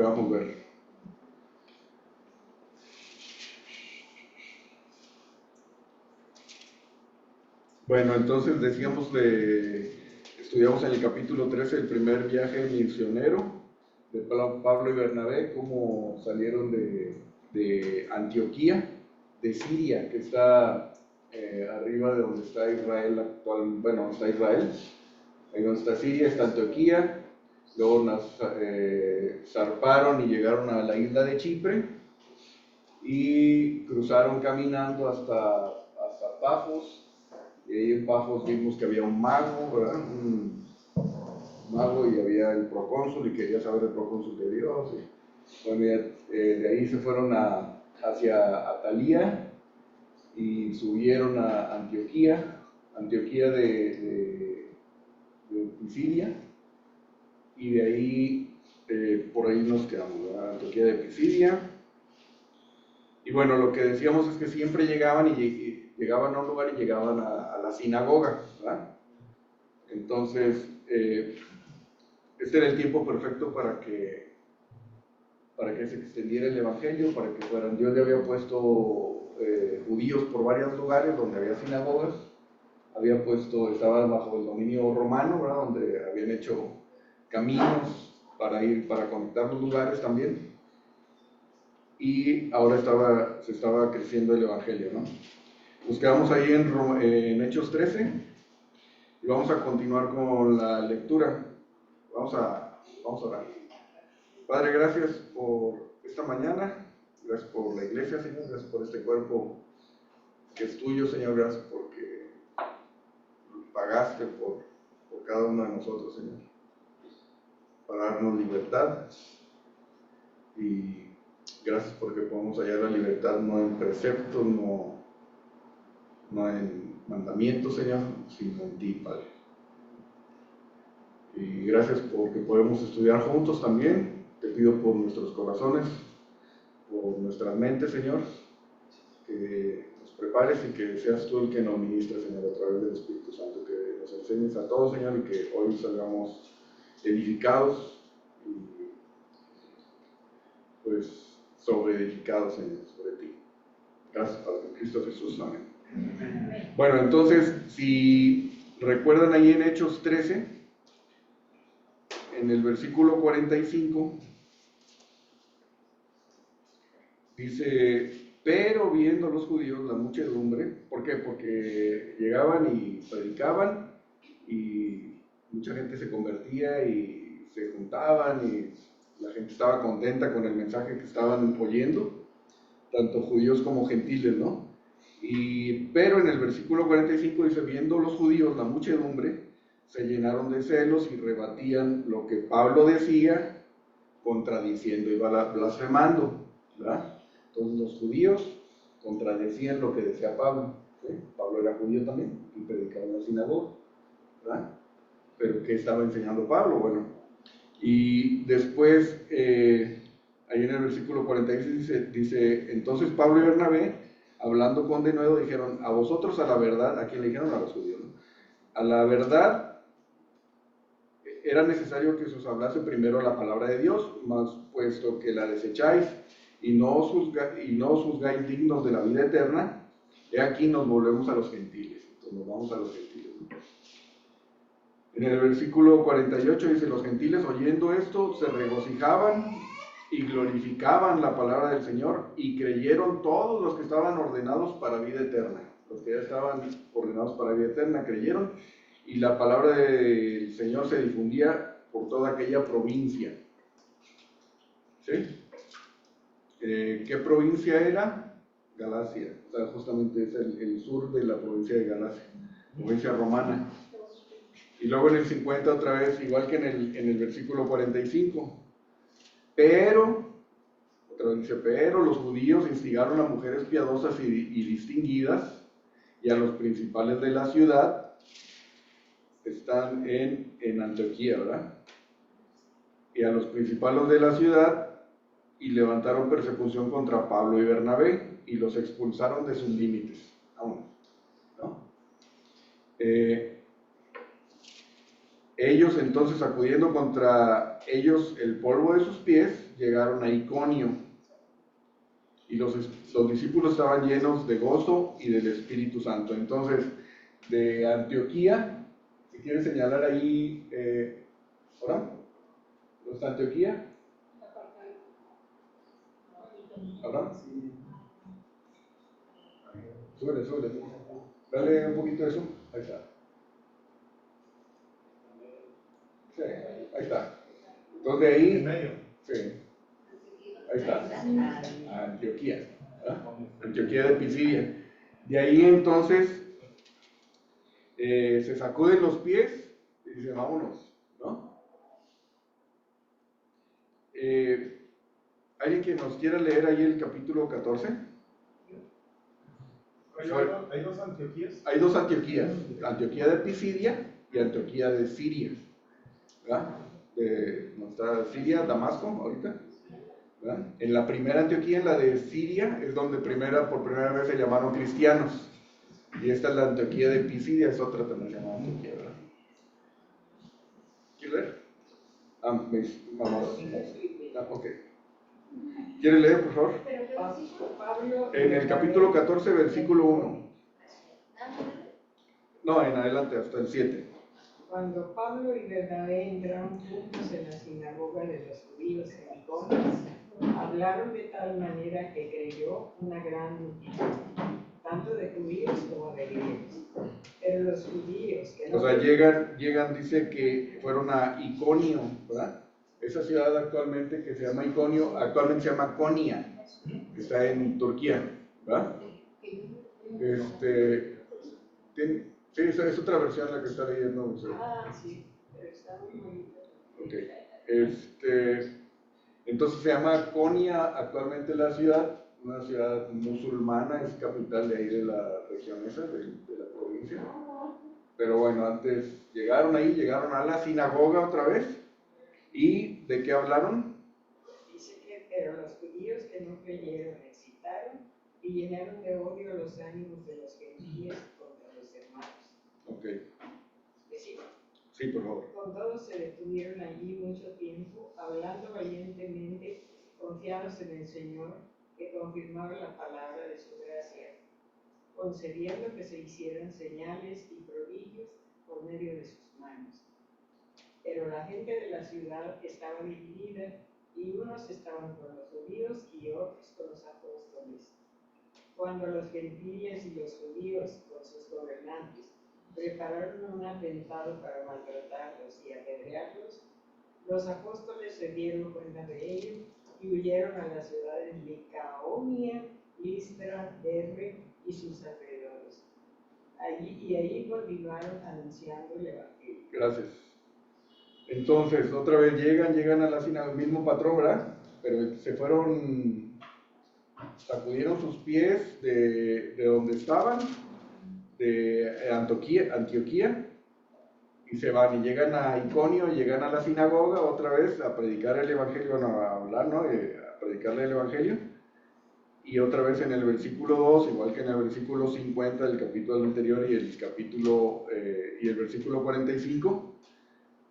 podamos ver. Bueno, entonces decíamos, estudiamos en el capítulo 13 el primer viaje misionero de Pablo y Bernabé, cómo salieron de Antioquía, de Siria, que está arriba de donde está Israel actual, bueno, donde está Israel, ahí donde está Siria, está Antioquía. Luego zarparon y llegaron a la isla de Chipre y cruzaron caminando hasta Pafos. Y ahí en Pafos vimos que había un mago, ¿verdad? Un mago, y había el procónsul y quería saber el procónsul de Dios. Y, bueno, de ahí se fueron hacia Atalía y subieron a Antioquía de Pisidia, y de ahí, por ahí nos quedamos, ¿verdad? Antioquía de Pisidia. Y bueno, lo que decíamos es que siempre llegaban llegaban a un lugar y llegaban a la sinagoga, ¿verdad? Entonces, este era el tiempo perfecto para que se extendiera el evangelio, para que fueran. Dios le había puesto judíos por varios lugares donde había sinagogas, estaban bajo el dominio romano, ¿verdad? Donde habían hecho caminos para conectar los lugares también. Y ahora se estaba creciendo el evangelio, ¿no? Nos quedamos ahí en Hechos 13 y vamos a continuar con la lectura. Vamos a orar. Padre, gracias por esta mañana, gracias por la iglesia, Señor, gracias por este cuerpo que es tuyo, Señor, gracias porque pagaste por cada uno de nosotros, Señor, para darnos libertad. Y gracias porque podemos hallar la libertad no en preceptos, no en mandamientos, Señor, sino en ti, Padre. Y gracias porque podemos estudiar juntos también. Te pido por nuestros corazones, por nuestras mentes, Señor, que nos prepares y que seas tú el que nos ministre, Señor, a través del Espíritu Santo, que nos enseñes a todos, Señor, y que hoy salgamos edificados y pues sobreedificados, Señor, sobre ti. Gracias, Padre, en Cristo Jesús, amén. Bueno, entonces, si recuerdan ahí en Hechos 13, en el versículo 45, dice: pero viendo los judíos la muchedumbre. ¿Por qué? Porque llegaban y predicaban y mucha gente se convertía y se juntaban y la gente estaba contenta con el mensaje que estaban oyendo, tanto judíos como gentiles, ¿no? Pero en el versículo 45 dice: viendo los judíos la muchedumbre, se llenaron de celos y rebatían lo que Pablo decía, contradiciendo y blasfemando, ¿verdad? Entonces los judíos contradecían lo que decía Pablo, ¿sí? Pablo era judío también y predicaba en la sinagoga, ¿verdad? Pero ¿qué estaba enseñando Pablo? Bueno, y después, ahí en el versículo 46 dice: entonces Pablo y Bernabé, hablando con denuedo, dijeron: a vosotros a la verdad. ¿A quién le dijeron? A los judíos, ¿no? A la verdad era necesario que se os hablase primero la palabra de Dios, mas puesto que la desecháis y no os juzgáis dignos de la vida eterna, he aquí nos volvemos a los gentiles. Entonces nos vamos a los gentiles, ¿no? En el versículo 48 dice: los gentiles, oyendo esto, se regocijaban y glorificaban la palabra del Señor, y creyeron todos los que estaban ordenados para vida eterna. Los que ya estaban ordenados para vida eterna creyeron, y la palabra del Señor se difundía por toda aquella provincia. ¿Sí? ¿Qué provincia era? Galacia. O sea, justamente es el sur de la provincia de Galacia, provincia romana. Y luego en el 50 otra vez, igual que en el versículo 45. Pero los judíos instigaron a mujeres piadosas y distinguidas y a los principales de la ciudad. Están en Antioquía, ¿verdad? Y a los principales de la ciudad, y levantaron persecución contra Pablo y Bernabé y los expulsaron de sus límites. Vámonos, ¿no? Ellos entonces, sacudiendo contra ellos el polvo de sus pies, llegaron a Iconio. Y los discípulos estaban llenos de gozo y del Espíritu Santo. Entonces, de Antioquía, si quieres señalar ahí, ¿ahora? ¿Dónde está Antioquía? ¿Ahora? Súbele. Dale un poquito de eso. Ahí está. Sí, ahí está. Entonces de ahí. Sí. Ahí está. Antioquía. Antioquía de Pisidia. De ahí entonces se sacuden los pies y dice, vámonos, ¿no? ¿Alguien que nos quiera leer ahí el capítulo 14? ¿Hay dos Antioquías? Hay dos Antioquías, Antioquía de Pisidia y Antioquía de Siria, ¿verdad? ¿No está Siria, Damasco ahorita? ¿Verdad? En la primera Antioquía, en la de Siria, es donde por primera vez se llamaron cristianos. Y esta es la Antioquía de Pisidia, es otra también llamada Antioquía, ¿verdad? ¿Quieres leer? Vamos. Ok. ¿Quieres leer, por favor? En el capítulo 14, versículo 1. No, en adelante, hasta el 7. Cuando Pablo y Bernabé entraron juntos en la sinagoga de los judíos en Iconio, hablaron de tal manera que creyó una gran multitud, tanto de judíos como de griegos. Pero los judíos que no... O sea, llegan, dice que fueron a Iconio, ¿verdad? Esa ciudad actualmente que se llama Iconio, actualmente se llama Konya, que está en Turquía, ¿verdad? Sí, esa es otra versión la que está leyendo usted. Sí, pero está muy bonita. Ok. Entonces se llama Konya actualmente la ciudad, una ciudad musulmana, es capital de ahí de la región esa, de la provincia. Pero bueno, antes llegaron a la sinagoga otra vez. ¿Y de qué hablaron? Dice que, pero los judíos que no creyeron excitaron y llenaron de odio los ánimos de los gentiles contra los hermanos. Ok. ¿Sí? Sí, por favor. Con todos se detuvieron allí mucho tiempo, hablando valientemente, confiados en el Señor, que confirmaba la palabra de su gracia, concediendo que se hicieran señales y prodigios por medio de sus manos. Pero la gente de la ciudad estaba dividida, y unos estaban con los judíos y otros con los apóstoles. Cuando los gentiles y los judíos, con sus gobernantes, prepararon un atentado para maltratarlos y apedrearlos, los apóstoles se dieron cuenta de ello y huyeron a las ciudades de Licaonia, Listra, Derbe y sus alrededores. Allí continuaron anunciando el evangelio. Gracias. Entonces, otra vez llegan a la sinagoga, el mismo patrón, ¿verdad? Pero se fueron, sacudieron sus pies de donde estaban, de Antioquía, y se van y llegan a Iconio, llegan a la sinagoga otra vez a predicar el evangelio, bueno, a hablar, ¿no? A predicarle el evangelio. Y otra vez en el versículo 2, igual que en el versículo 50 del capítulo anterior y el versículo 45,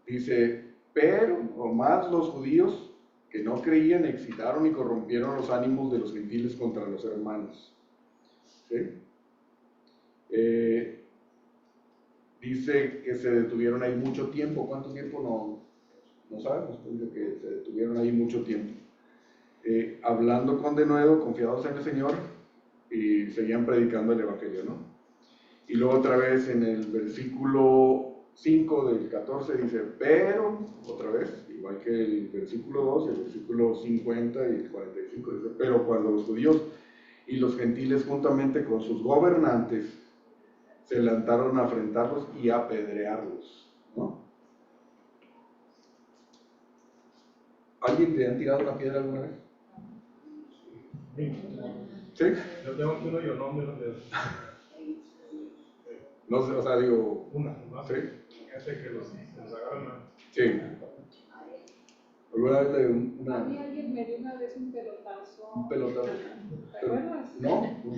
dice, pero o más los judíos que no creían excitaron y corrompieron los ánimos de los gentiles contra los hermanos. ¿Sí? Dice que se detuvieron ahí mucho tiempo. ¿Cuánto tiempo? No sabemos, pero dice que se detuvieron ahí mucho tiempo. Hablando con denuedo, confiados en el Señor, y seguían predicando el Evangelio, ¿no? Y luego otra vez en el versículo 5 del 14 dice, pero, otra vez, igual que el versículo 2, el versículo 50 y el 45 dice, pero cuando los judíos y los gentiles juntamente con sus gobernantes se lanzaron a afrentarlos y a apedrearlos, ¿no? ¿Alguien le han tirado una piedra alguna vez? ¿Sí? Yo tengo aquí uno y yo no me lo veo. No sé, o sea, digo... Una, ¿sí? Fíjate que los agarran. Sí. ¿Alguna vez una... A mí alguien me dio una vez un pelotazo. ¿Un pelotazo? ¿Te acuerdas? ¿No? Con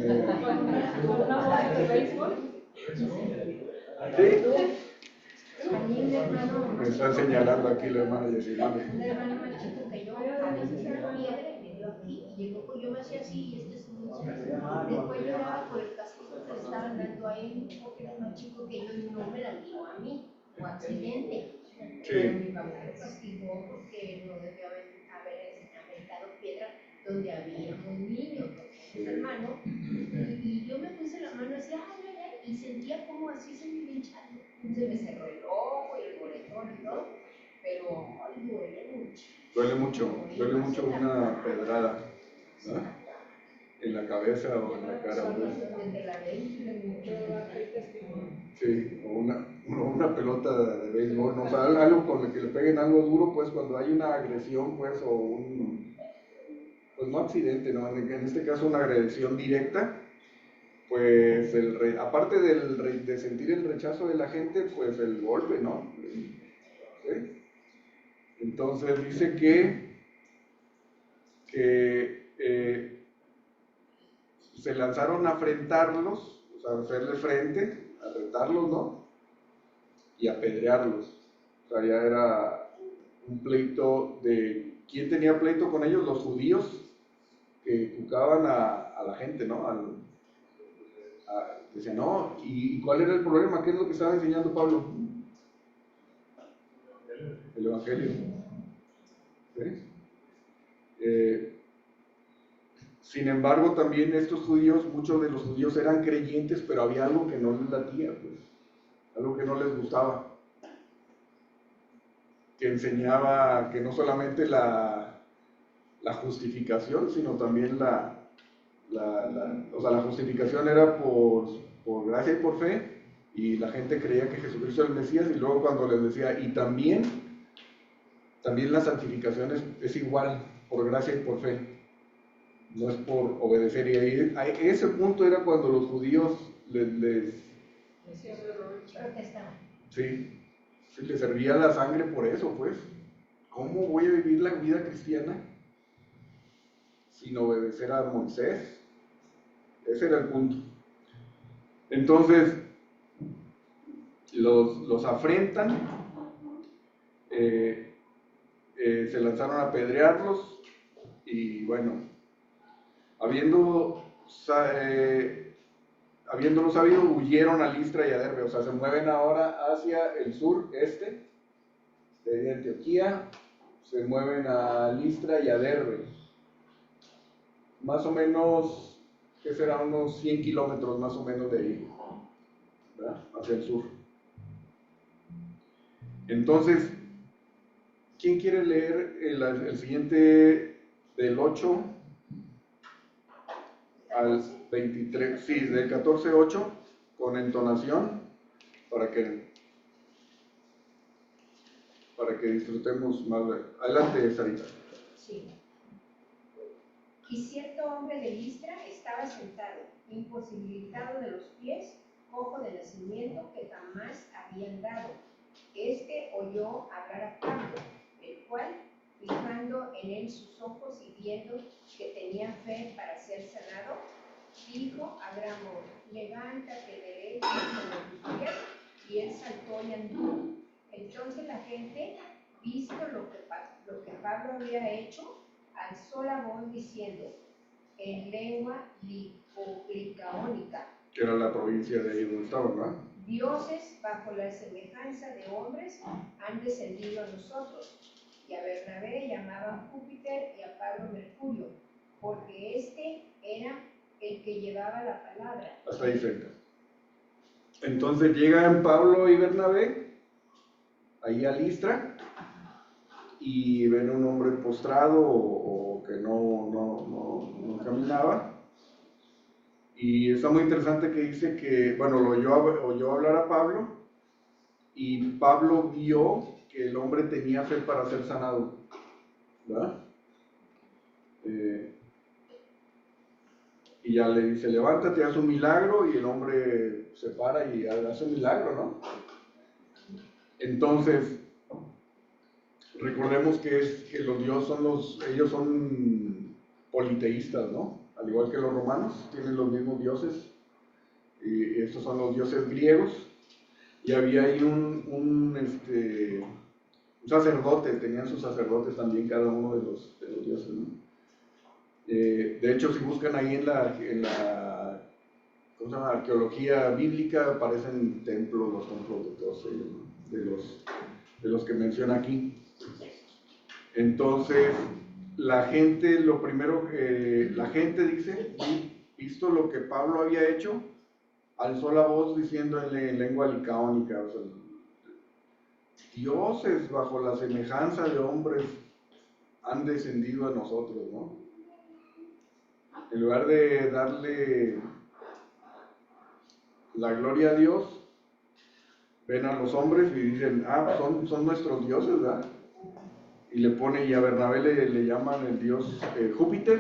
una bola de béisbol. ¿Sí? A mí un hermano Me más están chico, señalando aquí la hermana Yesenia. un hermano más chico que yo, a veces era piedra y me dio aquí, y llegó, yo me hacía así, y este es un después lloraba por el castigo que le estaban dando a él, porque era más chico que yo y no me la dio a mí, o accidente. Pero mi papá lo castigó porque no debió haber aventado piedra donde había un niño, un hermano, y yo me puse la mano así, ay, ay, ay, y sentía como así se me iba hinchando. Se me cerró el ojo y el moretón y todo, pero ay, duele mucho. Duele mucho una pedrada, ¿no? En la cabeza o en la cara. Donde la ven, duele mucho. Sí, o una pelota de béisbol, ¿no? O sea, algo con el que le peguen algo duro, pues cuando hay una agresión, pues, o pues no accidente, ¿no? En este caso una agresión directa, pues aparte de sentir el rechazo de la gente, pues el golpe, ¿no? ¿Sí? Entonces dice que se lanzaron a enfrentarlos, o sea, a hacerle frente, a retarlos, ¿no? Y a apedrearlos. O sea, ya era un pleito de... ¿Quién tenía pleito con ellos? Los judíos que cucaban a la gente, ¿no? Decían, no, ¿y cuál era el problema? ¿Qué es lo que estaba enseñando Pablo? El Evangelio. ¿Sí? Sin embargo, también estos judíos, muchos de los judíos eran creyentes, pero había algo que no les latía, pues, algo que no les gustaba, que enseñaba que no solamente la justificación, sino también o sea, la justificación era por gracia y por fe, y la gente creía que Jesucristo era el Mesías, y luego cuando les decía, y también la santificación es igual, por gracia y por fe, no es por obedecer. Y ahí, ese punto era cuando los judíos les protestaban. sí, les servía la sangre por eso, pues. ¿Cómo voy a vivir la vida cristiana sin obedecer a Moisés? Ese era el punto. Entonces, los afrentan, se lanzaron a apedrearlos y bueno, habiéndolo sabido, huyeron a Listra y a Derbe. O sea, se mueven ahora hacia el sur-este de Antioquía, se mueven a Listra y a Derbe. Más o menos, que será unos 100 kilómetros más o menos de ahí, ¿verdad? Hacia el sur. Entonces, ¿quién quiere leer el siguiente del 8 al 23? Sí, del 14-8, con entonación, para que disfrutemos más. Adelante, Sarita. Sí. Y cierto hombre de Listra estaba sentado, imposibilitado de los pies, cojo de nacimiento, que jamás había andado. Este oyó hablar a Pablo, el cual, fijando en él sus ojos y viendo que tenía fe para ser sanado, dijo a gran voz: levántate derecho sobre tus pies. Y él saltó y anduvo. Entonces la gente, visto lo que Pablo había hecho, alzó la voz diciendo en lengua licaónica, Que era la provincia de ahí donde estaban, ¿verdad? dioses bajo la semejanza de hombres han descendido a nosotros, y a Bernabé llamaban Júpiter y a Pablo Mercurio, porque este era el que llevaba la palabra. Hasta ahí cerca. Entonces llegan Pablo y Bernabé ahí a Listra y ven un hombre postrado o que no caminaba. Y está muy interesante que dice que, bueno, lo oyó hablar a Pablo y Pablo vio que el hombre tenía fe para ser sanado, ¿verdad? Y ya le dice, levántate, haz un milagro, y el hombre se para y hace un milagro, ¿no? Entonces, recordemos que los dioses ellos son politeístas, ¿no? Al igual que los romanos, tienen los mismos dioses, y estos son los dioses griegos. Y había ahí un sacerdote, tenían sus sacerdotes también cada uno de los dioses, ¿no? De hecho, si buscan ahí en la ¿cómo se llama? Arqueología bíblica, aparecen templos, los templos de todos ellos, ¿no? de los que menciona aquí. Entonces, la gente, lo primero que la gente dice, visto lo que Pablo había hecho, alzó la voz diciendo en lengua licaónica, o sea, dioses bajo la semejanza de hombres han descendido a nosotros, ¿no? En lugar de darle la gloria a Dios, ven a los hombres y dicen, son nuestros dioses, ¿verdad? Y le pone, y a Bernabé le llaman el dios Júpiter,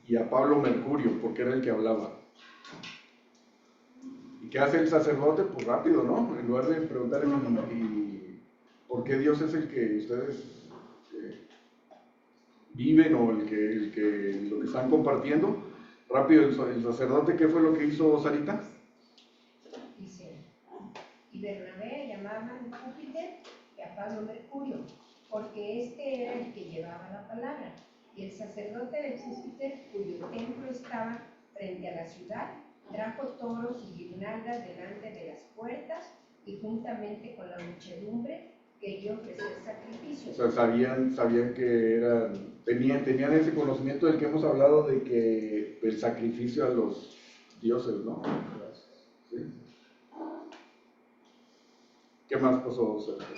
y a Pablo Mercurio, porque era el que hablaba. ¿Y qué hace el sacerdote? Pues rápido, ¿no? En lugar de preguntar, ¿y por qué Dios es el que ustedes viven o lo que están compartiendo? Rápido, el sacerdote, ¿qué fue lo que hizo Sarita? Dice, y Bernabé llamaban Júpiter y a Pablo Mercurio, porque este era el que llevaba la palabra. Y el sacerdote de Júpiter, cuyo templo estaba frente a la ciudad, trajo toros y guirnaldas delante de las puertas y juntamente con la muchedumbre quería ofrecer sacrificios. O sea, sabían que tenían ese conocimiento del que hemos hablado del sacrificio a los dioses, ¿no? ¿Sí? ¿Qué más pasó, Sergio?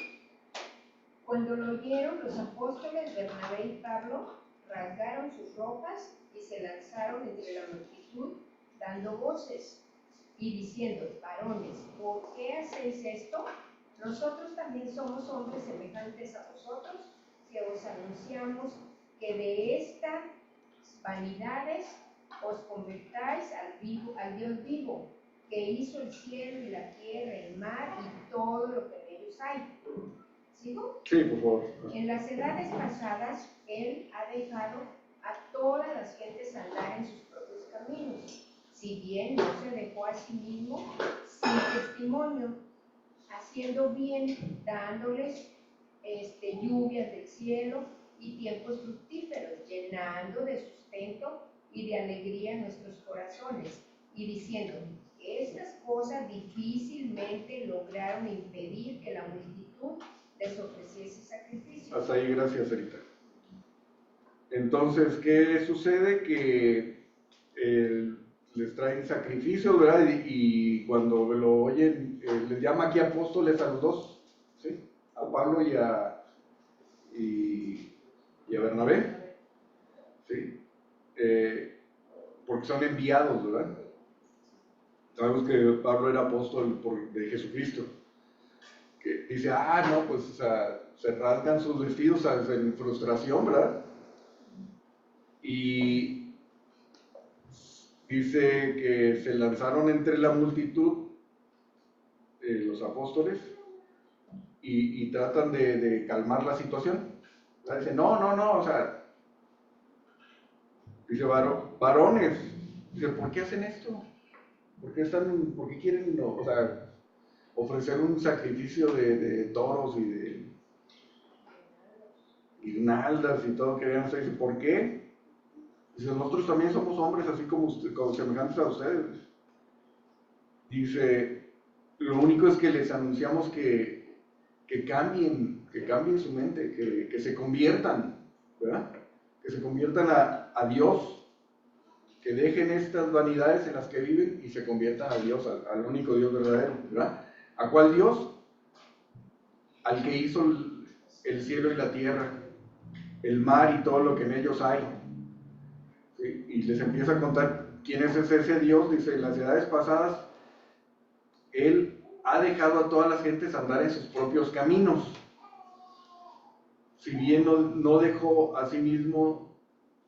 Cuando lo oyeron, los apóstoles Bernabé y Pablo rasgaron sus ropas y se lanzaron entre la multitud, dando voces y diciendo, varones, ¿por qué hacéis esto? Nosotros también somos hombres semejantes a vosotros, que os anunciamos que de estas vanidades os convertáis al Dios vivo, que hizo el cielo y la tierra, el mar y todo lo que en ellos hay. ¿Sigo? Sí, por favor. En las edades pasadas, Él ha dejado a todas las gentes andar en sus propios caminos, si bien no se dejó a sí mismo sin testimonio, haciendo bien, dándoles lluvias del cielo y tiempos fructíferos, llenando de sustento y de alegría nuestros corazones, y diciendo, estas cosas difícilmente lograron impedir que la multitud les ofreciese sacrificios. Hasta ahí, gracias, Erika. Entonces, ¿qué sucede? Que les traen sacrificios, ¿verdad? Y cuando lo oyen, les llama aquí apóstoles a los dos, ¿sí? A Pablo y a Bernabé, ¿sí? Porque son enviados, ¿verdad? Sabemos que Pablo era apóstol de Jesucristo. Que dice, no, pues, o sea, se rasgan sus vestidos, ¿sabes? En frustración, ¿verdad? Y dice que se lanzaron entre la multitud, los apóstoles, y tratan de calmar la situación. ¿Verdad? Dice, no, o sea, dice, varones, dice, ¿por qué hacen esto? ¿Por qué quieren, o sea, ofrecer un sacrificio de toros y de guirnaldas y todo que vean? Dice, ¿por qué? Dice, nosotros también somos hombres así como semejantes a ustedes. Dice, lo único es que les anunciamos que cambien su mente, que se conviertan, ¿verdad? Que se conviertan a Dios, que dejen estas vanidades en las que viven y se conviertan a Dios, al único Dios verdadero, ¿verdad? ¿A cuál Dios? Al que hizo el cielo y la tierra, el mar y todo lo que en ellos hay. ¿Sí? Y les empieza a contar quién es ese Dios. Dice, en las edades pasadas, Él ha dejado a todas las gentes andar en sus propios caminos. Si bien no dejó a sí mismo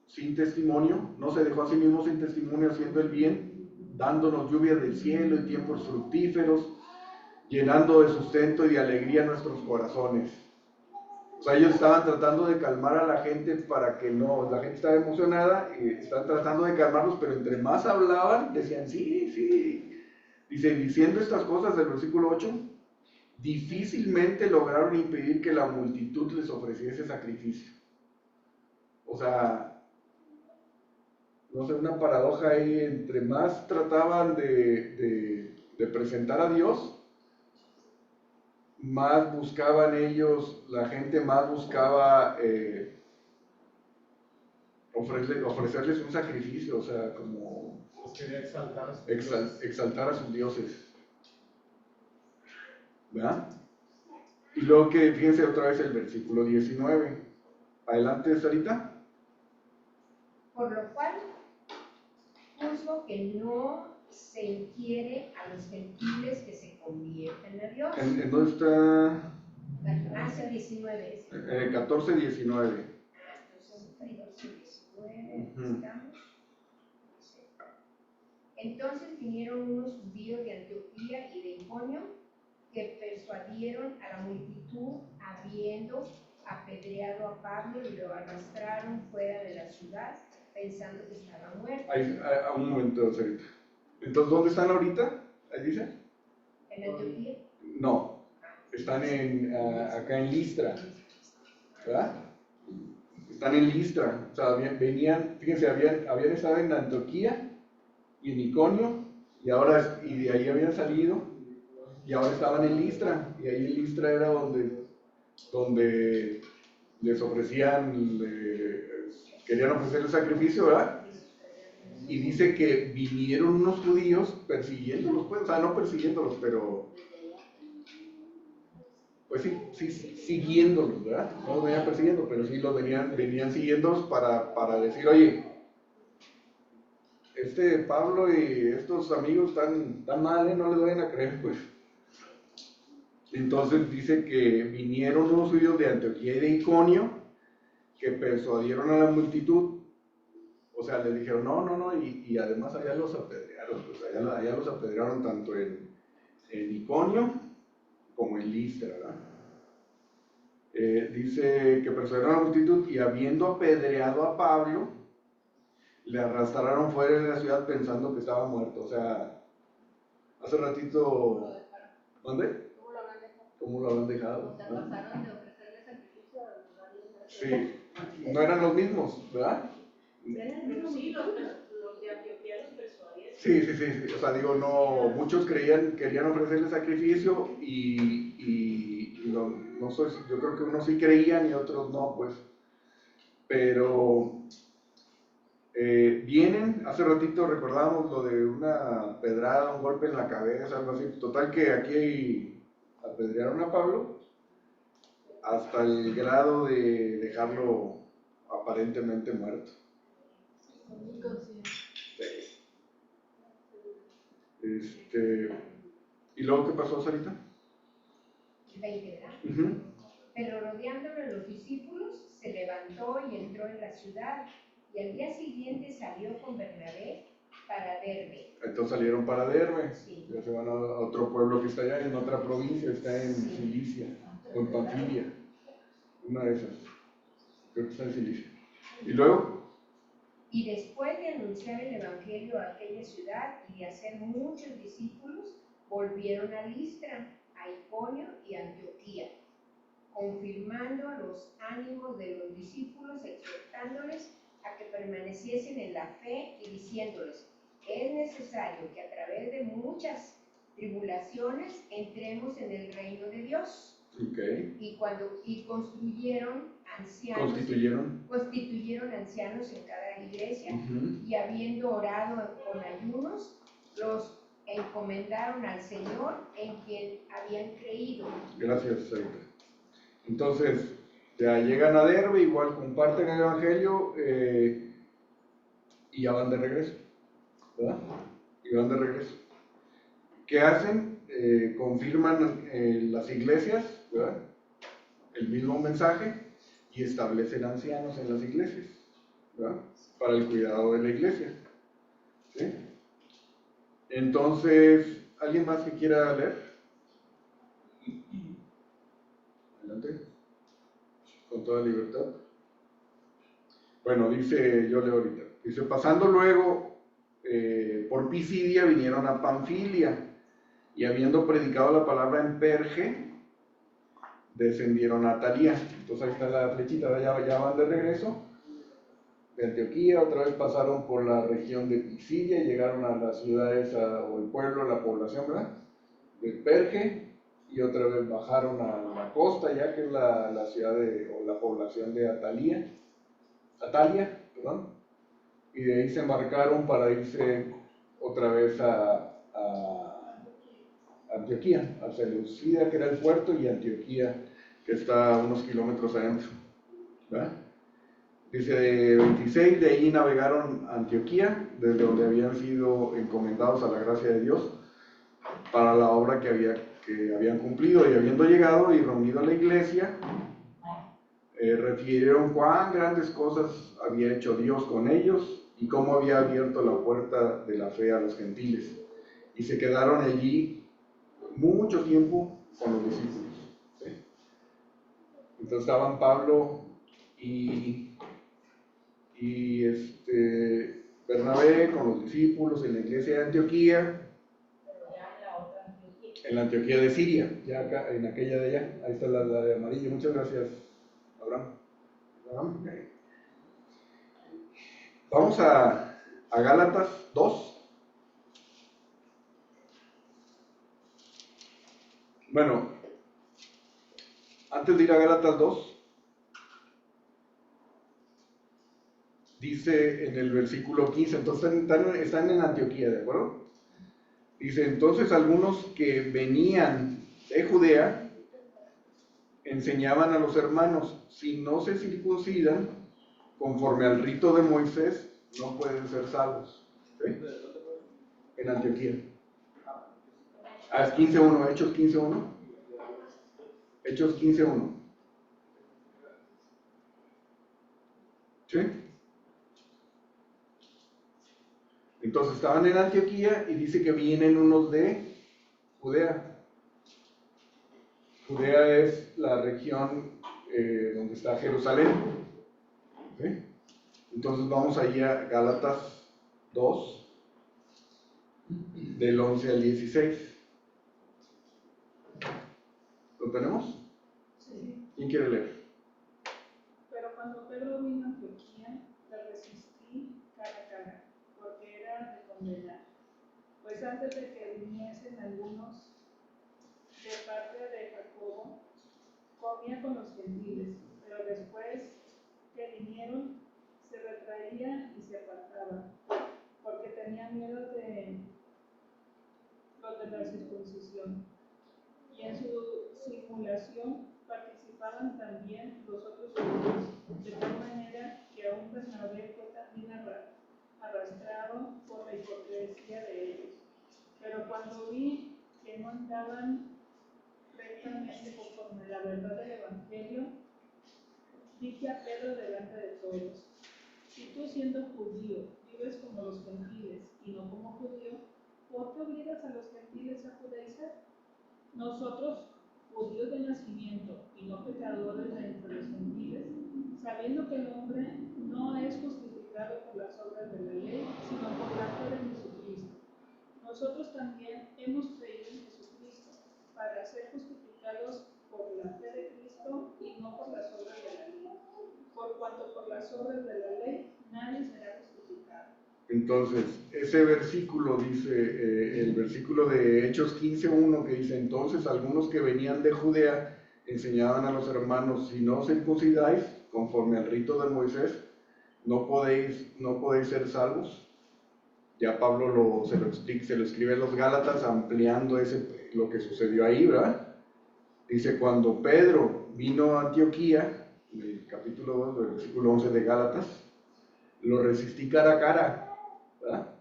sin testimonio, no se dejó a sí mismo sin testimonio haciendo el bien, dándonos lluvia del cielo y tiempos fructíferos, llenando de sustento y de alegría nuestros corazones. O sea, ellos estaban tratando de calmar a la gente para que no, la gente estaba emocionada y están tratando de calmarlos, pero entre más hablaban, decían, sí, Dice, diciendo estas cosas del versículo 8, difícilmente lograron impedir que la multitud les ofreciese sacrificio. O sea, no sé, una paradoja ahí, entre más trataban de presentar a Dios, más buscaban ellos, la gente más buscaba ofrecerles un sacrificio, o sea, como Los quería exaltar a sus exaltar a sus dioses. ¿Verdad? Y luego que, fíjense otra vez el versículo 19. Adelante, Sarita. Por lo cual, juzgo que no se inquiere a los gentiles que se convierten a Dios. ¿En dónde está? Hace 19. 14, 19. Entonces, 14, 19, estamos. Entonces vinieron unos judíos de Antioquía y de Iconio que persuadieron a la multitud, habiendo apedreado a Pablo, y lo arrastraron fuera de la ciudad, pensando que estaba muerto. Un momento, Sarita. Entonces, ¿dónde están ahorita? ¿Ahí dice? ¿En Antioquía? No, están acá en Listra, ¿verdad? Están en Listra, o sea, venían, fíjense, habían estado en Antioquía y en Iconio, y de ahí habían salido, y ahora estaban en Listra, y ahí en Listra era donde les ofrecían, querían ofrecerle sacrificio, ¿verdad? Y dice que vinieron unos judíos persiguiéndolos, pues, o sea, no persiguiéndolos, pero pues sí, siguiéndolos, ¿verdad? No los venían persiguiendo, pero sí los venían siguiéndolos para decir, oye, Pablo y estos amigos tan mal, no les vayan a creer, pues. Entonces dice que vinieron unos judíos de Antioquía y de Iconio que persuadieron a la multitud, o sea, les dijeron, no, y además allá los apedrearon, pues allá los apedrearon tanto en Iconio como en Listra, ¿verdad? Dice que persuadieron a la multitud y habiendo apedreado a Pablo, le arrastraron fuera de la ciudad pensando que estaba muerto. O sea, hace ratito, ¿dónde? ¿Cómo lo habrán dejado? O sea, pasaron de ofrecerle sacrificio a darle. Sí, no eran los mismos, ¿verdad? Pero sí, los de Antioquía los persuadieron. Sí, o sea, digo, no, muchos querían ofrecerle sacrificio y no sé, yo creo que unos sí creían y otros no, pues. Pero vienen, hace ratito recordábamos lo de una pedrada, un golpe en la cabeza, algo así. Total que aquí apedrearon a Pablo hasta el grado de dejarlo aparentemente muerto. ¿Y luego qué pasó, Sarita? 20, ¿verdad? Uh-huh. Pero rodeándolo los discípulos, se levantó y entró en la ciudad, y al día siguiente salió con Bernabé para Derbe. Entonces salieron para Derbe, Sí. ya se van a otro pueblo que está allá en otra provincia, está en Cilicia, o en Panfilia, una de esas, creo que está en Cilicia. ¿Y luego? Y después de anunciar el evangelio a aquella ciudad y de hacer muchos discípulos, volvieron a Listra, a Iconio y a Antioquía, confirmando los ánimos de los discípulos, exhortándoles a que permaneciesen en la fe y diciéndoles, es necesario que a través de muchas tribulaciones entremos en el reino de Dios. Okay. Y constituyeron ancianos en cada iglesia, Uh-huh. y habiendo orado con ayunos, los encomendaron al Señor en quien habían creído. Gracias, Sarita. Entonces, ya llegan a Derbe, igual comparten el evangelio y ya van de regreso, ¿verdad? Y van de regreso. ¿Qué hacen? Confirman las iglesias, ¿verdad? El mismo mensaje y establecen ancianos en las iglesias, ¿verdad? Para el cuidado de la iglesia, ¿sí? Entonces, ¿alguien más que quiera leer? Adelante, con toda libertad. Bueno, dice, yo leo ahorita, dice, pasando luego por Pisidia vinieron a Panfilia, Y habiendo predicado la palabra en Perge, descendieron a Atalía. Entonces ahí está la flechita, ya van de regreso de Antioquía, otra vez pasaron por la región de Pisidia, llegaron a las ciudades o el pueblo, la población, ¿verdad? De Perge, y otra vez bajaron a la costa, ya que es la ciudad o la población de Atalia, perdón, y de ahí se embarcaron para irse otra vez a Antioquía, a Seleucida, que era el puerto, y Antioquía, que está a unos kilómetros adentro, ¿verdad? Dice de 26, de ahí navegaron a Antioquía, desde donde habían sido encomendados a la gracia de Dios para la obra que habían cumplido, y habiendo llegado y reunido a la iglesia, refirieron cuán grandes cosas había hecho Dios con ellos y cómo había abierto la puerta de la fe a los gentiles. Y se quedaron allí mucho tiempo con los discípulos. ¿Sí? Entonces estaban Pablo y Bernabé con los discípulos en la iglesia de Antioquía, en la Antioquía de Siria, ya acá, en aquella de allá. Ahí está la de amarillo. Muchas gracias, Abraham. Okay. Vamos a Gálatas 2. Bueno, antes de ir a Gálatas 2, dice en el versículo 15, entonces están en Antioquía, ¿de acuerdo? Dice, entonces algunos que venían de Judea enseñaban a los hermanos, si no se circuncidan conforme al rito de Moisés, no pueden ser salvos. ¿Sí? En Antioquía. Es 15.1, Hechos 15.1. Hechos 15.1. ¿Sí? Entonces estaban en Antioquía y dice que vienen unos de Judea. Judea es la región donde está Jerusalén. ¿Sí? Entonces vamos allí a Gálatas 2, del 11 al 16. ¿Lo tenemos? Sí. ¿Quién quiere leer? Pero cuando Pedro vino a Antioquía, le resistí cara a cara, porque era de condenar. Pues antes de que viniesen algunos de parte de Jacobo, comía con los gentiles, pero después que vinieron, se retraía y se apartaba, porque tenía miedo de los de la circuncisión. Y en su simulación participaban también los otros judíos, de tal manera que aún Bernabé fue también arrastrado por la hipocresía de ellos. Pero cuando vi que no andaban rectamente conforme a la verdad del Evangelio, dije a Pedro delante de todos, si tú siendo judío vives como los gentiles y no como judío, ¿por qué obligas a los gentiles a judaizar? Nosotros, judíos de nacimiento y no pecadores de entre los gentiles, sabiendo que el hombre no es justificado por las obras de la ley, sino por la fe de Jesucristo. Nosotros también hemos creído en Jesucristo para ser justificados por la fe de Cristo y no por las obras de la ley. Por cuanto por las obras de la ley nadie será justificado. Entonces, ese versículo dice, el versículo de Hechos 15.1, que dice, entonces algunos que venían de Judea enseñaban a los hermanos, si no circuncidáis conforme al rito de Moisés, no podéis ser salvos. Ya Pablo se lo escribe a los Gálatas ampliando lo que sucedió ahí, ¿verdad? Dice, cuando Pedro vino a Antioquía, en el capítulo 2, del versículo 11 de Gálatas, lo resistí cara a cara, ¿verdad?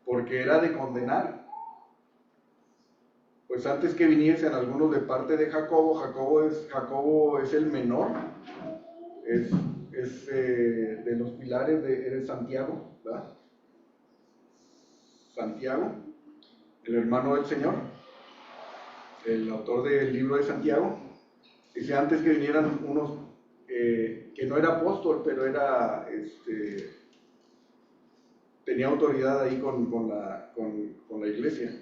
Porque era de condenar. Pues antes que viniesen algunos de parte de Jacobo, Jacobo es el menor, es de los pilares eres Santiago, ¿verdad? Santiago, el hermano del Señor, el autor del libro de Santiago. Dice, antes que vinieran unos que no era apóstol, pero era tenía autoridad ahí con la iglesia.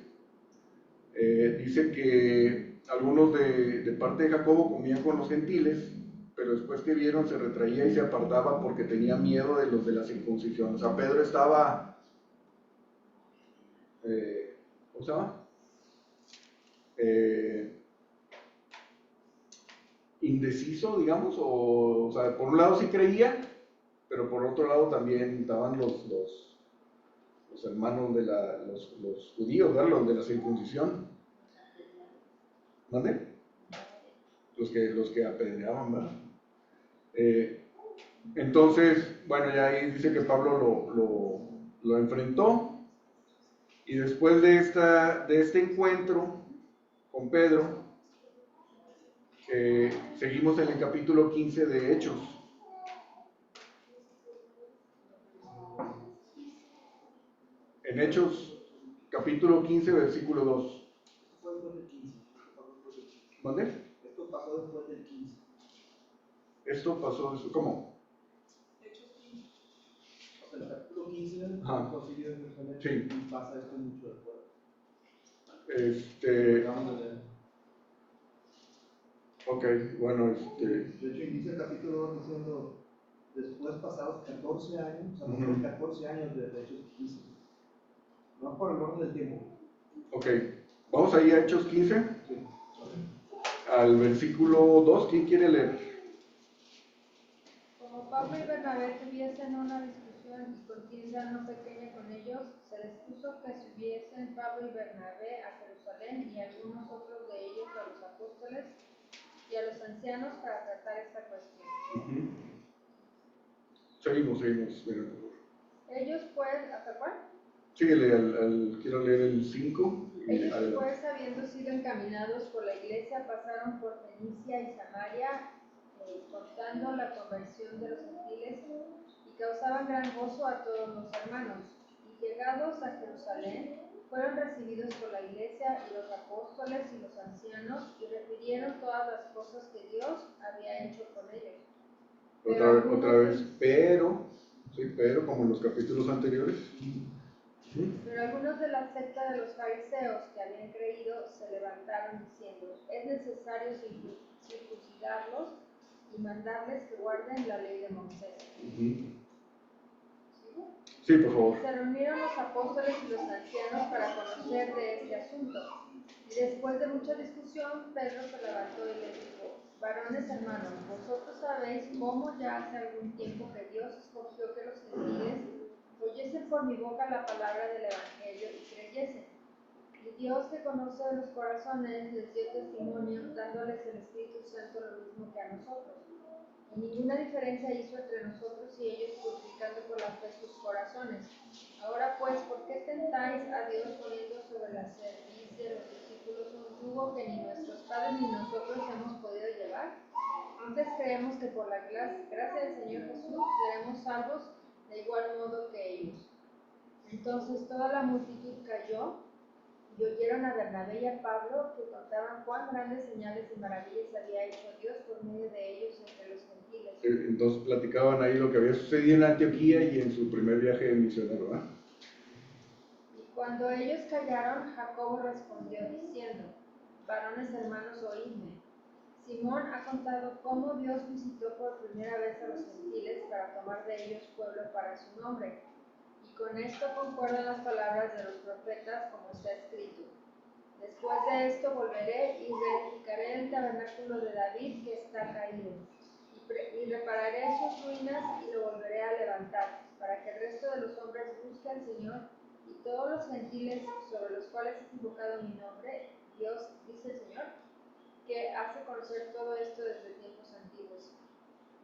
Dice que algunos de parte de Jacobo comían con los gentiles, pero después que vieron se retraía y se apartaba porque tenía miedo de los de la circuncisión. O sea, Pedro estaba, ¿cómo se llama? Indeciso, digamos, o sea, por un lado sí creía, pero por otro lado también estaban los hermanos de los judíos, ¿verdad? Los de la circuncisión. ¿Mande? Los que apedreaban, ¿verdad? Entonces, bueno, ya ahí dice que Pablo lo enfrentó, y después de este encuentro con Pedro, seguimos en el capítulo 15 de Hechos. En Hechos, capítulo 15, versículo 2. Fue después del 15. ¿Dónde? Esto pasó después del 15. Esto pasó, ¿cómo? O sea, el capítulo 15 Ajá. consigue después Sí. y pasa esto mucho después. Vamos a leer. Ok, bueno, De hecho, inicia el capítulo 2 diciendo, después pasados 14 años, o sea, pasaron 14 años de Hechos 15. No por el orden del tiempo. ok, vamos ahí a Hechos 15, Sí. al versículo 2, ¿quién quiere leer? Como Pablo y Bernabé tuviesen una discusión y contienda no pequeña con ellos, se les puso que subiesen Pablo y Bernabé a Jerusalén y algunos otros de ellos a los apóstoles y a los ancianos para tratar esta cuestión. Seguimos, mira, por favor. Ellos pues, ¿hasta cuál? Síguele, quiero leer el 5. Ellos pues, habiendo sido encaminados por la iglesia, pasaron por Fenicia y Samaria, contando la conversión de los gentiles, y causaban gran gozo a todos los hermanos. Y llegados a Jerusalén, fueron recibidos por la iglesia y los apóstoles y los ancianos, y refirieron todas las cosas que Dios había hecho con ellos. Otra vez, pero como en los capítulos anteriores. Pero algunos de la secta de los fariseos que habían creído se levantaron diciendo, es necesario circuncidarlos y mandarles que guarden la ley de Moisés. Sí, por favor. Se reunieron los apóstoles y los ancianos para conocer de este asunto. Y después de mucha discusión, Pedro se levantó y les dijo, varones hermanos, vosotros sabéis cómo ya hace algún tiempo que Dios escogió que los gentiles oyesen por mi boca la palabra del Evangelio y creyesen. Y Dios, que conoce los corazones, les dio testimonio, dándoles el Espíritu Santo lo mismo que a nosotros. Y ninguna diferencia hizo entre nosotros y ellos, purificando por la fe sus corazones. Ahora pues, ¿por qué tentáis a Dios poniendo sobre la cerviz de los discípulos un yugo que ni nuestros padres ni nosotros hemos podido llevar? Antes creemos que por la gracia del Señor Jesús seremos salvos de igual modo que ellos. Entonces toda la multitud cayó y oyeron a Bernabé y a Pablo que contaban cuán grandes señales y maravillas había hecho Dios por medio de ellos entre los gentiles. Entonces platicaban ahí lo que había sucedido en Antioquía y en su primer viaje misionero, ¿verdad? Y cuando ellos callaron, Jacobo respondió diciendo, varones hermanos, oídme. Simón ha contado cómo Dios visitó por primera vez a los gentiles para tomar de ellos pueblo para su nombre. Y con esto concuerdan las palabras de los profetas como está escrito. Después de esto volveré y reedificaré el tabernáculo de David que está caído. Y repararé sus ruinas y lo volveré a levantar, para que el resto de los hombres busque al Señor y todos los gentiles sobre los cuales es invocado mi nombre, Dios, dice el Señor, que hace conocer todo esto desde tiempos antiguos.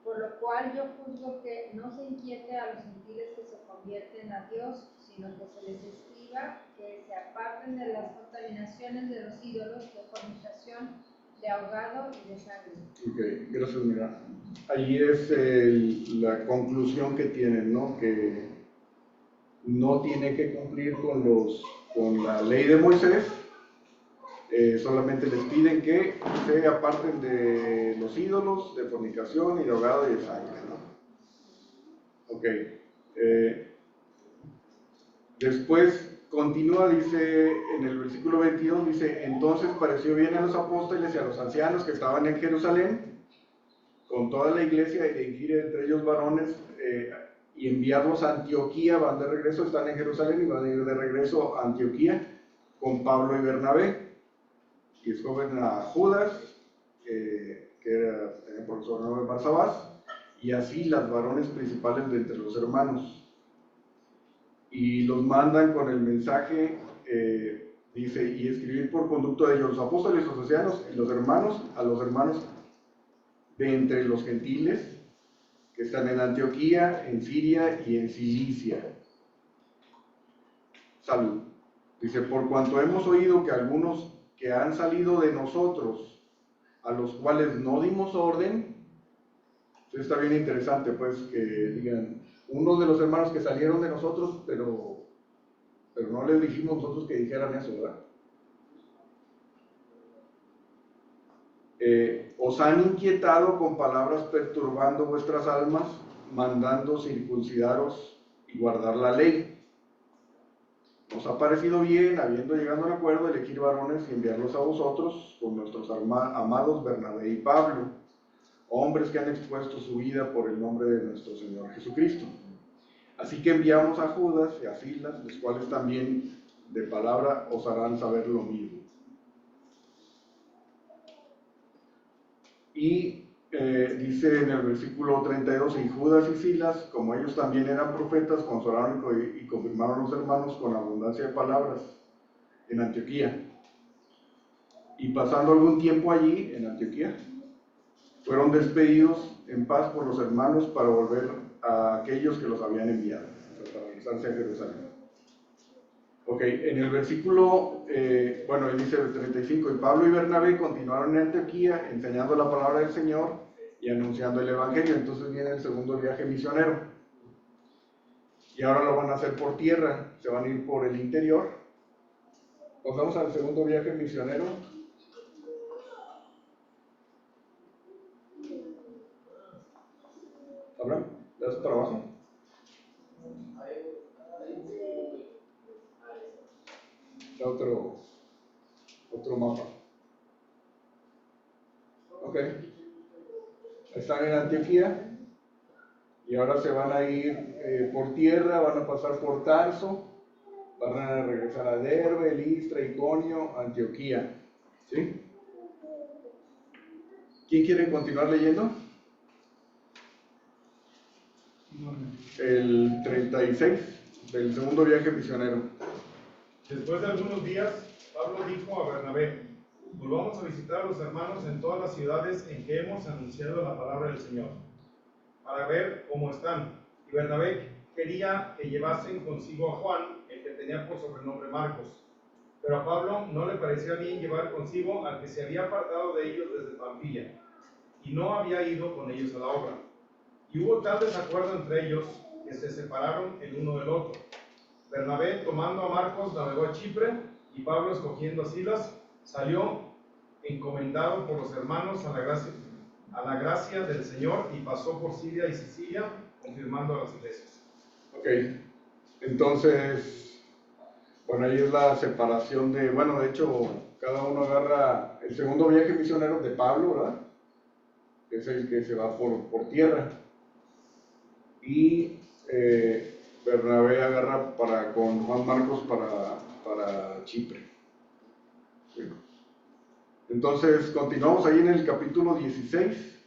Por lo cual yo juzgo que no se inquiete a los gentiles que se convierten a Dios, sino que se les escriba que se aparten de las contaminaciones de los ídolos, de fornicación, de ahogado y de sangre. Ok, gracias, mira. Ahí es la conclusión que tienen, ¿no? Que no tiene que cumplir con la ley de Moisés. Solamente les piden que se aparten de los ídolos, de fornicación y de ahogado y de sangre, ¿no? Ok. Después continúa, dice en el versículo 22, dice, entonces pareció bien a los apóstoles y a los ancianos que estaban en Jerusalén, con toda la iglesia, elegir entre ellos varones y enviarlos a Antioquía. Van de regreso, están en Jerusalén y van a ir de regreso a Antioquía con Pablo y Bernabé. Y escogen a Judas, que era por el sobrenombre de Barsabás, y así las varones principales de entre los hermanos. Y los mandan con el mensaje, dice, y escribir por conducto de ellos los apóstoles, los ancianos y los hermanos, a los hermanos de entre los gentiles que están en Antioquía, en Siria y en Cilicia. Salud. Dice, por cuanto hemos oído que algunos que han salido de nosotros, a los cuales no dimos orden, entonces está bien interesante pues que digan, unos de los hermanos que salieron de nosotros, pero no les dijimos nosotros que dijeran eso, ¿verdad? Os han inquietado con palabras perturbando vuestras almas, mandando circuncidaros y guardar la ley. Nos ha parecido bien, habiendo llegado a un acuerdo, elegir varones y enviarlos a vosotros con nuestros amados Bernabé y Pablo, hombres que han expuesto su vida por el nombre de nuestro Señor Jesucristo. Así que enviamos a Judas y a Silas, los cuales también de palabra os harán saber lo mismo. Y dice en el versículo 32, y Judas y Silas, como ellos también eran profetas, consolaron y confirmaron a los hermanos con abundancia de palabras en Antioquía. Y pasando algún tiempo allí, en Antioquía, fueron despedidos en paz por los hermanos para volver a aquellos que los habían enviado, o sea, para regresarse a Jerusalén. Ok, en el versículo, él dice el 35, y Pablo y Bernabé continuaron en Antioquía enseñando la palabra del Señor y anunciando el Evangelio. Entonces viene el segundo viaje misionero. Y ahora lo van a hacer por tierra, se van a ir por el interior. Nos vamos al segundo viaje misionero. ¿Abraham? ¿Le das para abajo? Otro mapa. Ok. Están en Antioquía y ahora se van a ir por tierra, van a pasar por Tarso, van a regresar a Derbe, Listra, Iconio, Antioquía. ¿Sí? ¿Quién quiere continuar leyendo? El 36 del segundo viaje misionero. Después de algunos días, Pablo dijo a Bernabé, volvamos a visitar a los hermanos en todas las ciudades en que hemos anunciado la palabra del Señor, para ver cómo están. Y Bernabé quería que llevasen consigo a Juan, el que tenía por sobrenombre Marcos. Pero a Pablo no le parecía bien llevar consigo al que se había apartado de ellos desde Panfilia, y no había ido con ellos a la obra. Y hubo tal desacuerdo entre ellos que se separaron el uno del otro. Bernabé, tomando a Marcos, navegó a Chipre, y Pablo, escogiendo a Silas, salió encomendado por los hermanos a la gracia del Señor, y pasó por Siria y Sicilia, confirmando a las iglesias. Ok, entonces, ahí es la separación de hecho, cada uno agarra el segundo viaje misionero de Pablo, ¿verdad? Que es el que se va por tierra. Y Bernabé agarra con Juan Marcos para Chipre. ¿Sí? Entonces, continuamos ahí en el capítulo 16,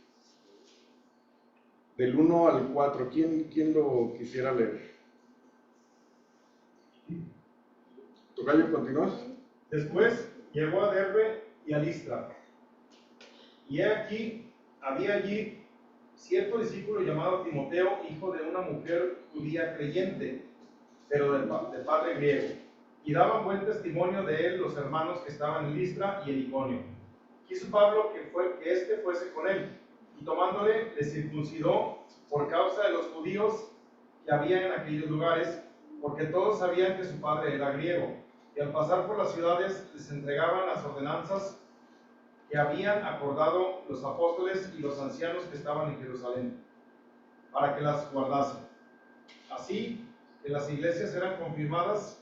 del 1 al 4. ¿Quién lo quisiera leer? ¿Tocayo, continúas? Después llegó a Derbe y a Listra. Y había allí cierto discípulo llamado Timoteo, hijo de una mujer judía creyente, pero de padre griego. Y daban buen testimonio de él los hermanos que estaban en Listra y en Iconio. Quiso Pablo que éste fuese con él, y tomándole, le circuncidó por causa de los judíos que había en aquellos lugares, porque todos sabían que su padre era griego. Y al pasar por las ciudades les entregaban las ordenanzas que habían acordado los apóstoles y los ancianos que estaban en Jerusalén, para que las guardasen. Así que las iglesias eran confirmadas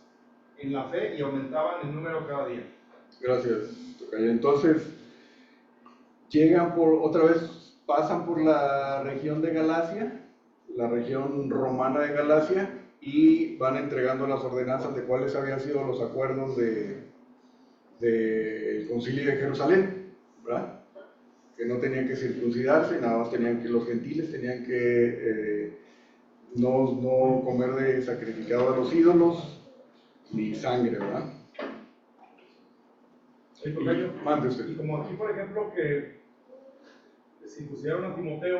en la fe y aumentaban en número cada día. Gracias, tocayo. Entonces, otra vez pasan por la región de Galacia, la región romana de Galacia, y van entregando las ordenanzas de cuáles habían sido los acuerdos del Concilio de Jerusalén, ¿verdad? Que no tenían que circuncidarse, nada más los gentiles tenían que no comer de sacrificado a los ídolos, ni sangre, ¿verdad? Sí, tocayo. Mande usted. Y como aquí, por ejemplo, que circuncidaron a Timoteo,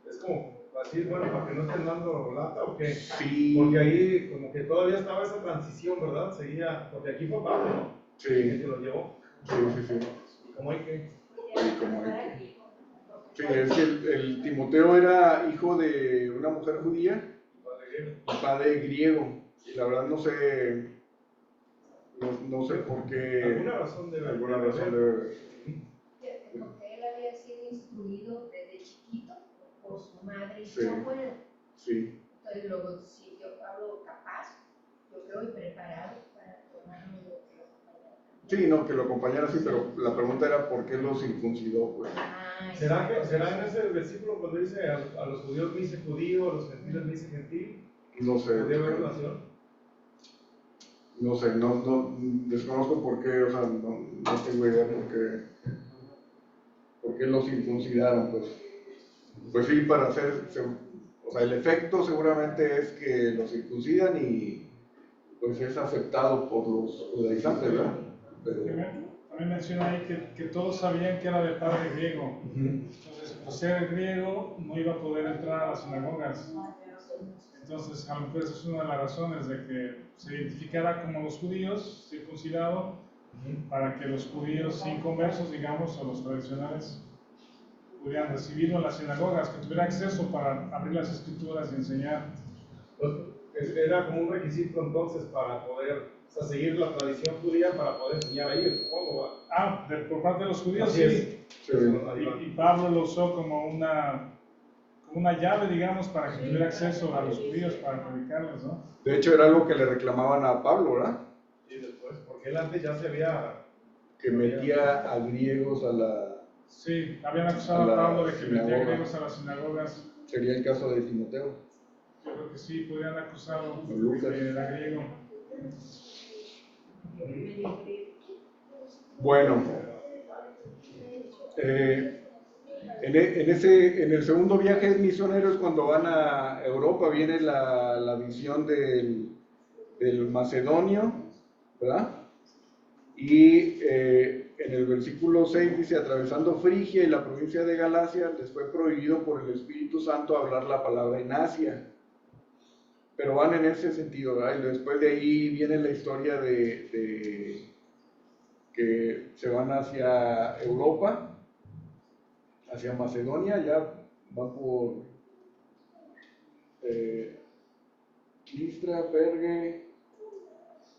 es como así, bueno, para que no estén dando lata o qué. Sí. Porque ahí como que todavía estaba esa transición, ¿verdad? Seguía, porque aquí fue Pablo, ¿no? Sí. El que lo llevó. Sí. ¿Y cómo hay que? Sí, es que el Timoteo era hijo de una mujer judía y padre griego. Y la verdad no sé por qué. Alguna razón debe haber. Porque él había sido instruido desde chiquito por su madre y Sí. su abuela. Sí. Entonces luego sintió Pablo capaz, yo creo, y preparado para tomarlo lo que lo acompañara. Sí, no, que lo acompañara sí, pero la pregunta era ¿por qué lo circuncidó? Pues. ¿Será en ese versículo cuando dice a los judíos me hice judío, a los gentiles me hice gentil? No sé. ¿Podría haber relación? No sé, no desconozco por qué, o sea, no tengo idea por qué lo circuncidaron, pues. Pues sí, para o sea, el efecto seguramente es que lo circuncidan y pues es aceptado por los judaizantes, ¿verdad? Pero... También menciona ahí que todos sabían que era de padre griego. Entonces, por ser griego, no iba a poder entrar a las sinagogas. Entonces, a lo mejor esa es una de las razones de que se identificara como los judíos, circuncidado, para que los judíos inconversos, digamos, o los tradicionales, pudieran recibirlo en las sinagogas, que tuviera acceso para abrir las escrituras y enseñar. Pues, era como un requisito entonces para poder, o sea, seguir la tradición judía para poder enseñar a ellos, supongo. Por parte de los judíos, Así sí. Sí. Y Pablo lo usó como una llave, digamos, para que tuviera acceso a los judíos para predicarles, ¿no? De hecho, era algo que le reclamaban a Pablo, ¿verdad? Y después, porque él antes ya se había... Que metía a griegos a la... Sí, habían acusado a Pablo de que metía griegos a las sinagogas. Sería el caso de Timoteo. Yo creo que sí, podrían acusarlo O Lucas. de que era griego. Bueno, en el segundo viaje misionero es cuando van a Europa, viene la visión del macedonio, ¿verdad? Y en el versículo 6 dice, atravesando Frigia y la provincia de Galacia, les fue prohibido por el Espíritu Santo hablar la palabra en Asia. Pero van en ese sentido, ¿verdad? Y después de ahí viene la historia de que se van hacia Europa, hacia Macedonia, ya va por Listra, Pergue,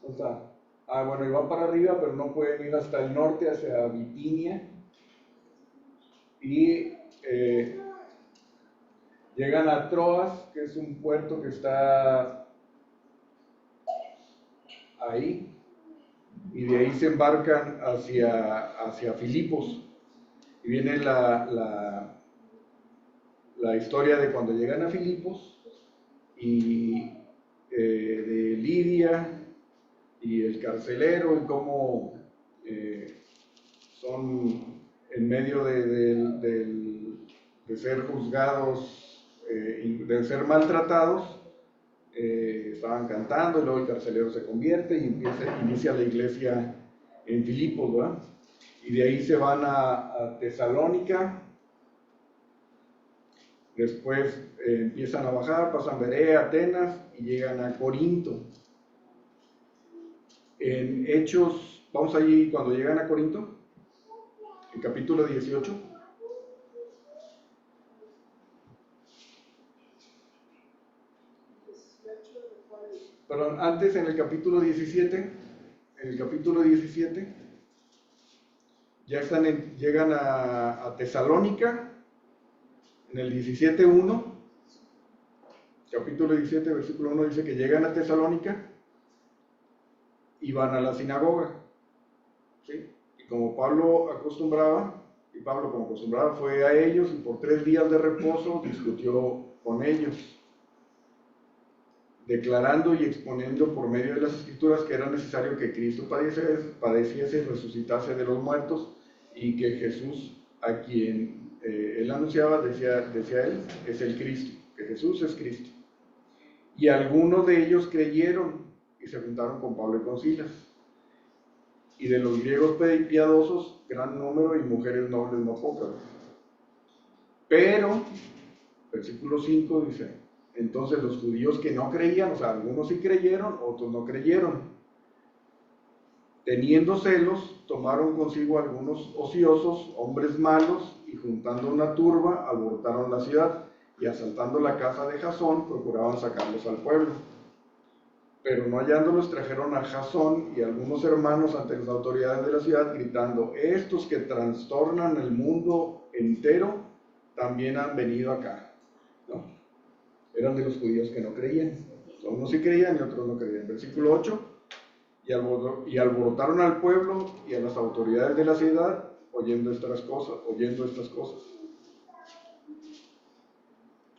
¿dónde está? Bueno, y van para arriba, pero no pueden ir hasta el norte, hacia Bitinia, y llegan a Troas, que es un puerto que está ahí, y de ahí se embarcan hacia Filipos. Y viene la historia de cuando llegan a Filipos y de Lidia y el carcelero y cómo son en medio de ser juzgados y de ser maltratados, estaban cantando y luego el carcelero se convierte y inicia la iglesia en Filipos, ¿verdad? Y de ahí se van a Tesalónica, después empiezan a bajar, pasan Berea, Atenas y llegan a Corinto. En Hechos, vamos allí cuando llegan a Corinto, en capítulo 18. Perdón, antes en el capítulo 17, ya llegan a Tesalónica, en el 17:1, capítulo 17, versículo 1 dice que llegan a Tesalónica y van a la sinagoga, ¿sí? Y como Pablo acostumbraba, fue a ellos y por 3 días de reposo discutió con ellos, declarando y exponiendo por medio de las Escrituras que era necesario que Cristo padeciese y resucitase de los muertos, y que Jesús, a quien él anunciaba, decía él, es el Cristo, que Jesús es Cristo. Y algunos de ellos creyeron y se juntaron con Pablo y con Silas. Y de los griegos piadosos, gran número, y mujeres nobles no pocas. Pero, versículo 5 dice, entonces los judíos que no creían, o sea, algunos sí creyeron, otros no creyeron. Teniendo celos, tomaron consigo algunos ociosos, hombres malos, y juntando una turba, alborotaron la ciudad, y asaltando la casa de Jasón, procuraban sacarlos al pueblo. Pero no hallándolos, trajeron a Jasón y algunos hermanos ante las autoridades de la ciudad, gritando, estos que trastornan el mundo entero, también han venido acá. ¿No? Eran de los judíos que no creían. Unos sí creían y otros no creían. Versículo 8, y alborotaron al pueblo y a las autoridades de la ciudad, oyendo estas cosas.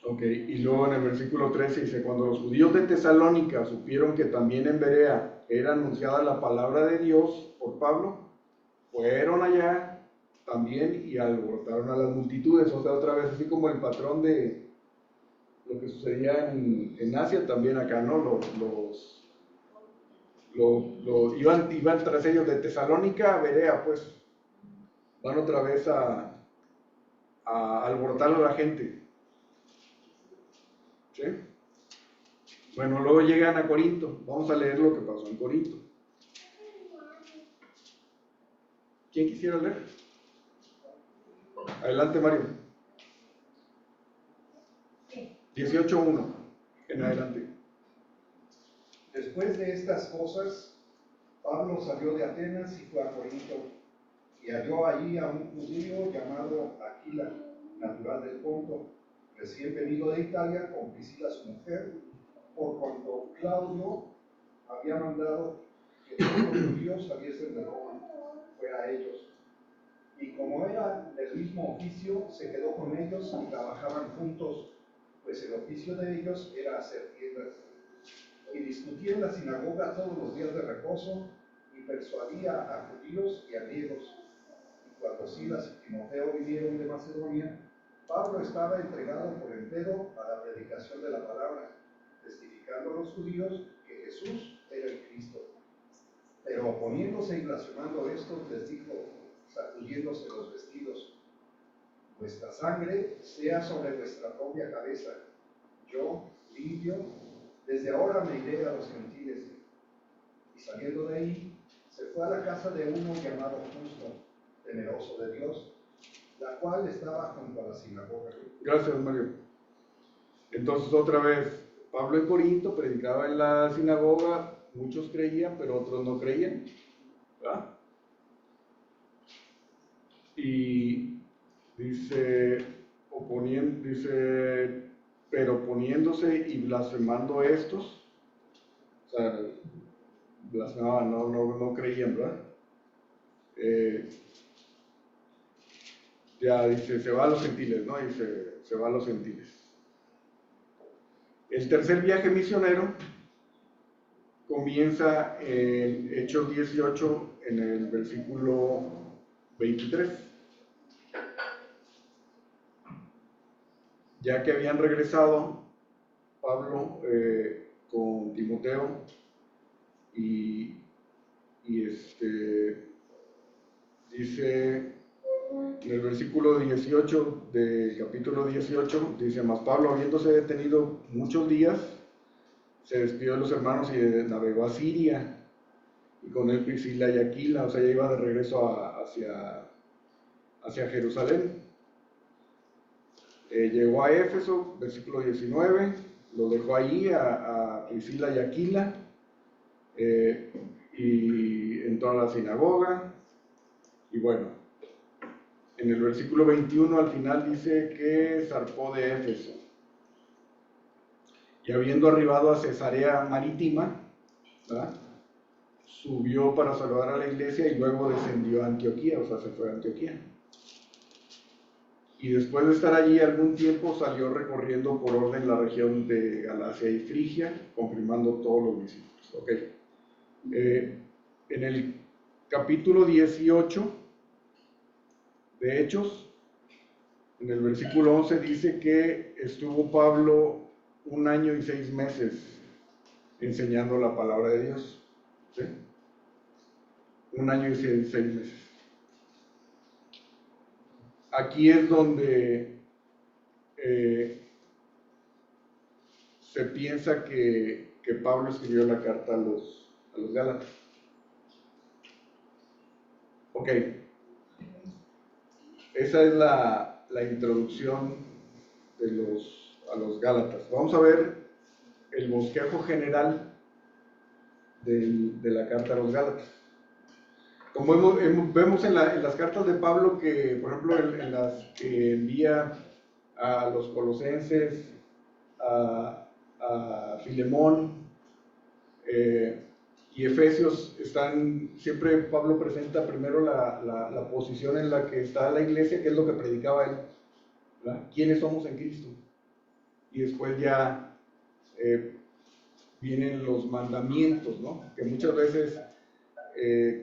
Ok, y luego en el versículo 13 dice, cuando los judíos de Tesalónica supieron que también en Berea era anunciada la palabra de Dios por Pablo, fueron allá también y alborotaron a las multitudes. O sea, otra vez, así como el patrón de lo que sucedía en Asia, también acá, ¿no? Iban tras ellos de Tesalónica a Berea, pues, van otra vez a alborotar a la gente. ¿Sí? Bueno, luego llegan a Corinto. Vamos a leer lo que pasó en Corinto. ¿Quién quisiera leer? Adelante, Mario. 18:1 en adelante. Después de estas cosas, Pablo salió de Atenas y fue a Corinto, y halló allí a un judío llamado Aquila, natural del Ponto, recién venido de Italia, con Priscila su mujer, por cuanto Claudio había mandado que todos los judíos saliesen de Roma, fue a ellos. Y como era del mismo oficio, se quedó con ellos y trabajaban juntos, pues el oficio de ellos era hacer tiendas. Y discutía en la sinagoga todos los días de reposo, y persuadía a judíos y a griegos. Y cuando Silas y Timoteo vinieron de Macedonia, Pablo estaba entregado por entero a la predicación de la palabra, testificando a los judíos que Jesús era el Cristo. Pero oponiéndose y blasfemando esto, les dijo, sacudiéndose los vestidos, vuestra sangre sea sobre vuestra propia cabeza. Yo, limpio, desde ahora me iré a los gentiles. Y saliendo de ahí, se fue a la casa de uno llamado Justo, temeroso de Dios, la cual estaba junto a la sinagoga. Gracias, Mario. Entonces, otra vez, Pablo en Corinto predicaba en la sinagoga, muchos creían, pero otros no creían, ¿verdad? Y dice, pero poniéndose y blasfemando estos, o sea, blasfemaban, no creían, ¿verdad? Ya dice, se va a los gentiles, ¿no? Dice, se va a los gentiles. El tercer viaje misionero comienza en Hechos 18, en el versículo 23. Ya que habían regresado Pablo con Timoteo y dice en el versículo 18 del capítulo 18, dice, mas Pablo, habiéndose detenido muchos días, se despidió de los hermanos y navegó a Siria, y con él Priscila y Aquila, o sea, ya iba de regreso hacia Jerusalén. Llegó a Éfeso, versículo 19, lo dejó allí a Priscila y Aquila, y entró a la sinagoga, y bueno, en el versículo 21 al final dice que zarpó de Éfeso. y habiendo arribado a Cesarea Marítima, ¿verdad?, subió para saludar a la iglesia y luego descendió a Antioquía, o sea, se fue a Antioquía. Y después de estar allí algún tiempo salió recorriendo por orden la región de Galacia y Frigia, confirmando todos los discípulos. Okay. En el capítulo 18 de Hechos, en el versículo 11 dice que estuvo Pablo 1 año y 6 meses enseñando la palabra de Dios. ¿Sí? 1 año y 6 meses. Aquí es donde se piensa que Pablo escribió la carta a los Gálatas. Ok, esa es la introducción a los Gálatas. Vamos a ver el bosquejo general de la carta a los Gálatas. Como vemos en las cartas de Pablo, que por ejemplo en las que envía a los colosenses, a Filemón y Efesios, siempre Pablo presenta primero la posición en la que está la iglesia, que es lo que predicaba él, ¿verdad? ¿Quiénes somos en Cristo? Y después ya vienen los mandamientos, ¿no? Que muchas veces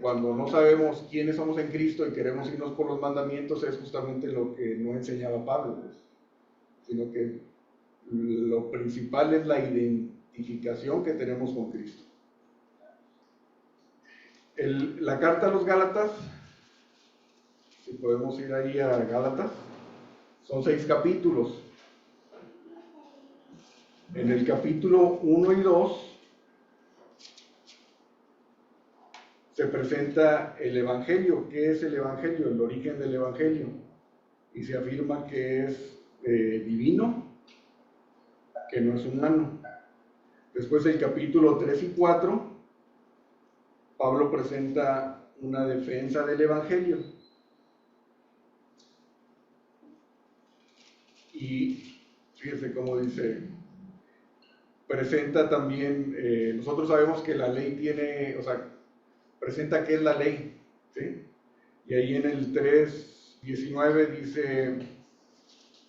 cuando no sabemos quiénes somos en Cristo y queremos irnos por los mandamientos, es justamente lo que no enseñaba Pablo, pues, sino que lo principal es la identificación que tenemos con Cristo. La carta a los Gálatas, si podemos ir ahí a Gálatas, son 6 capítulos. En el capítulo 1 y 2 se presenta el Evangelio. ¿Qué es el Evangelio? El origen del Evangelio. Y se afirma que es divino, que no es humano. Después del capítulo 3 y 4, Pablo presenta una defensa del Evangelio. Y fíjense cómo dice, presenta también, nosotros sabemos que la ley tiene, o sea, presenta qué es la ley, ¿sí? Y ahí en el 3:19 dice,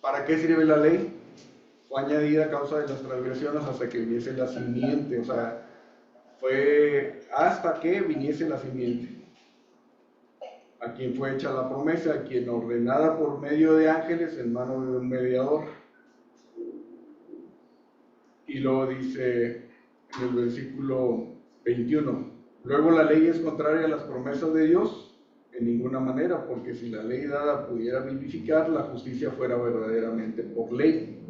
¿para qué sirve la ley? Fue añadida a causa de las transgresiones hasta que viniese la simiente, o sea, fue hasta que viniese la simiente, a quien fue hecha la promesa, a quien ordenada por medio de ángeles en mano de un mediador. Y luego dice en el versículo 21, luego la ley es contraria a las promesas de Dios en ninguna manera, porque si la ley dada pudiera vivificar, la justicia fuera verdaderamente por ley.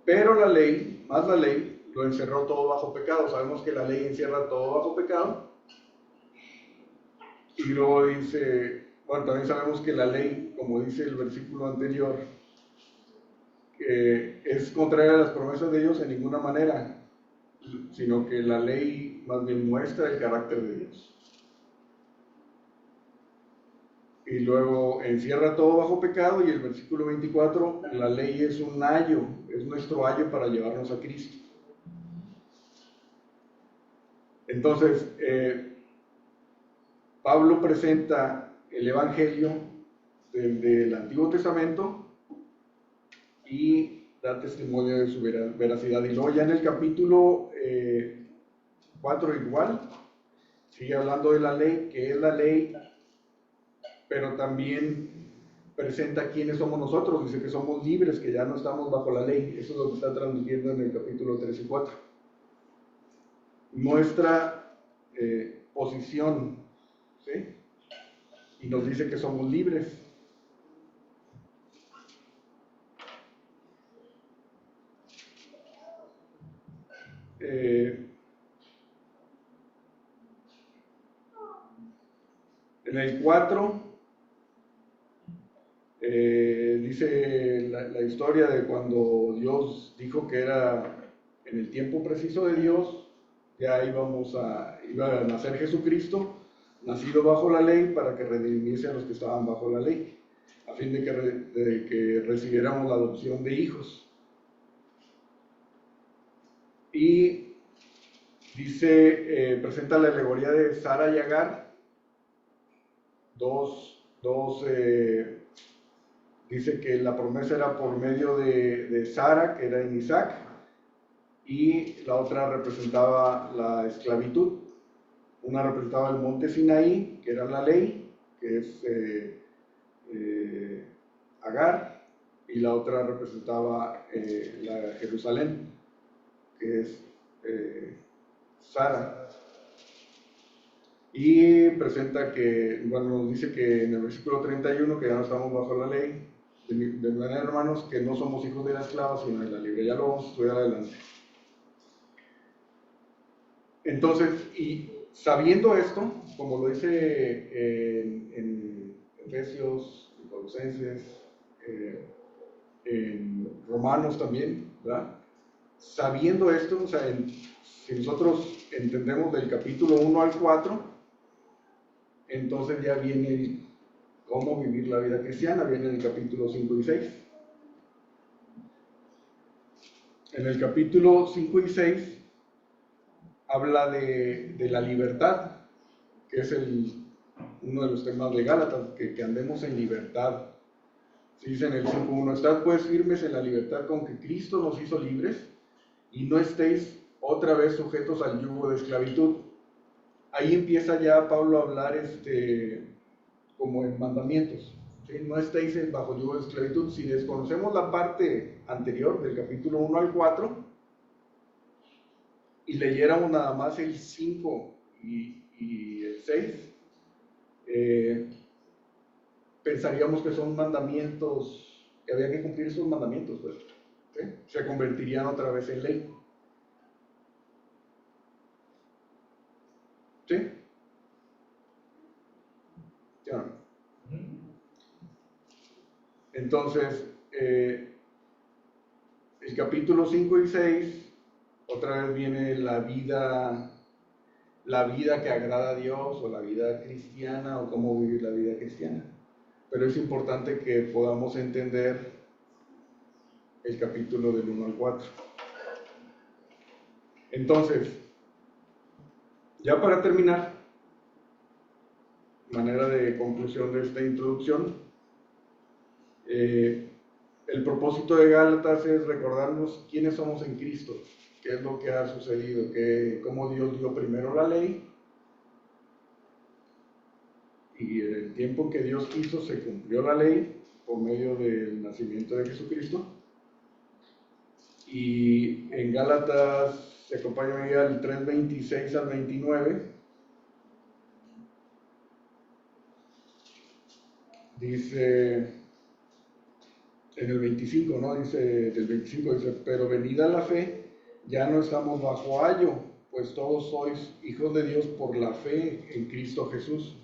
Pero la ley, más la ley, lo encerró todo bajo pecado. Sabemos que la ley encierra todo bajo pecado. Y luego dice, bueno, también sabemos que la ley, como dice el versículo anterior, es contraria a las promesas de Dios en ninguna manera, sino que la ley más bien muestra el carácter de Dios. Y luego encierra todo bajo pecado, y el versículo 24, la ley es un ayo, es nuestro ayo para llevarnos a Cristo. Entonces, Pablo presenta el Evangelio del Antiguo Testamento y da testimonio de su veracidad. Y luego ya en el capítulo 4 igual, sigue hablando de la ley, que es la ley, pero también presenta quiénes somos nosotros. Dice que somos libres, que ya no estamos bajo la ley. Eso es lo que está transmitiendo en el capítulo 3 y 4. Nuestra posición, ¿sí? Y nos dice que somos libres. En el 4 dice la historia de cuando Dios dijo que era en el tiempo preciso de Dios, ya iba a nacer Jesucristo, nacido bajo la ley, para que redimiese a los que estaban bajo la ley, a fin de que recibiéramos la adopción de hijos. Y dice, presenta la alegoría de Sara y Agar, dice que la promesa era por medio de Sara, que era en Isaac, y la otra representaba la esclavitud. Una representaba el monte Sinaí, que era la ley, que es Agar, y la otra representaba la Jerusalén, que es Sara. Y presenta que, bueno, nos dice que en el versículo 31 que ya no estamos bajo la ley, de manera, hermanos, que no somos hijos de la esclava, sino de la libre. Ya lo vamos a estudiar adelante. Entonces, y sabiendo esto, como lo dice en Efesios, en Colosenses, en Romanos también, ¿verdad? Sabiendo esto, o sea, si nosotros entendemos del capítulo 1 al 4, entonces ya viene el cómo vivir la vida cristiana, viene en el capítulo 5 y 6. En el capítulo 5 y 6 habla de la libertad, que es uno de los temas de Gálatas, que andemos en libertad. Se dice en el 5.1, estad pues firmes en la libertad con que Cristo nos hizo libres, y no estéis otra vez sujetos al yugo de esclavitud. Ahí empieza ya Pablo a hablar como en mandamientos, ¿sí? No estéis bajo yugo de esclavitud. Si desconocemos la parte anterior del capítulo 1 al 4 y leyéramos nada más el 5 y el 6, pensaríamos que son mandamientos, que había que cumplir esos mandamientos, pues, ¿sí? Se convertirían otra vez en ley. ¿Sí? ¿Ya? Entonces, el capítulo 5 y 6, otra vez viene la vida que agrada a Dios, o la vida cristiana, o cómo vivir la vida cristiana. Pero es importante que podamos entender el capítulo del 1 al 4. Entonces, ya para terminar, manera de conclusión de esta introducción, el propósito de Gálatas es recordarnos quiénes somos en Cristo, qué es lo que ha sucedido, cómo Dios dio primero la ley, y en el tiempo que Dios quiso se cumplió la ley por medio del nacimiento de Jesucristo. Y en Gálatas, se acompaña ahí al 3:26 al 29, dice, en el 25, ¿no? Dice, del 25 dice, pero venida la fe, ya no estamos bajo ayo, pues todos sois hijos de Dios por la fe en Cristo Jesús.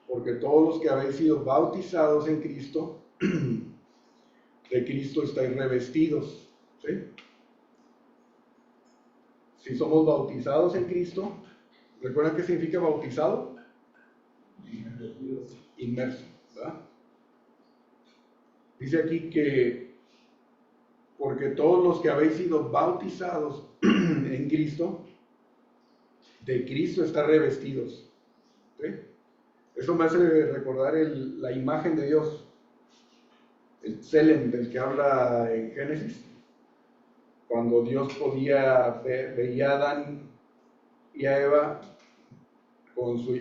Porque todos los que habéis sido bautizados en Cristo, de Cristo estáis revestidos, ¿sí? Si somos bautizados en Cristo, ¿recuerdan qué significa bautizado? Inmerso, ¿verdad? Dice aquí que porque todos los que habéis sido bautizados en Cristo, de Cristo están revestidos, ¿sí? Eso me hace recordar la imagen de Dios, el Tselem del que habla en Génesis, cuando Dios veía a Adán y a Eva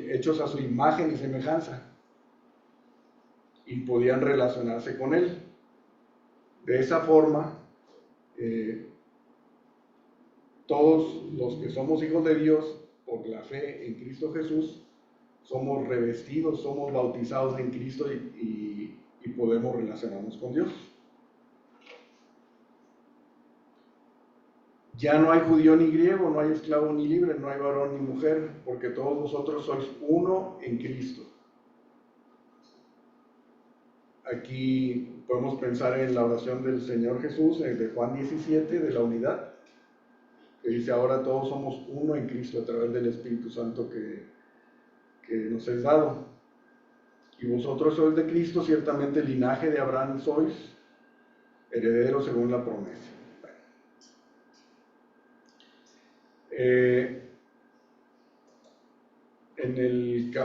hechos a su imagen y semejanza, y podían relacionarse con Él. De esa forma, todos los que somos hijos de Dios por la fe en Cristo Jesús, somos revestidos, somos bautizados en Cristo y podemos relacionarnos con Dios. Ya no hay judío ni griego, no hay esclavo ni libre, no hay varón ni mujer, porque todos vosotros sois uno en Cristo. Aquí podemos pensar en la oración del Señor Jesús, de Juan 17, de la unidad, que dice, ahora todos somos uno en Cristo a través del Espíritu Santo que nos es dado. Y vosotros sois de Cristo, ciertamente linaje de Abraham sois, herederos según la promesa.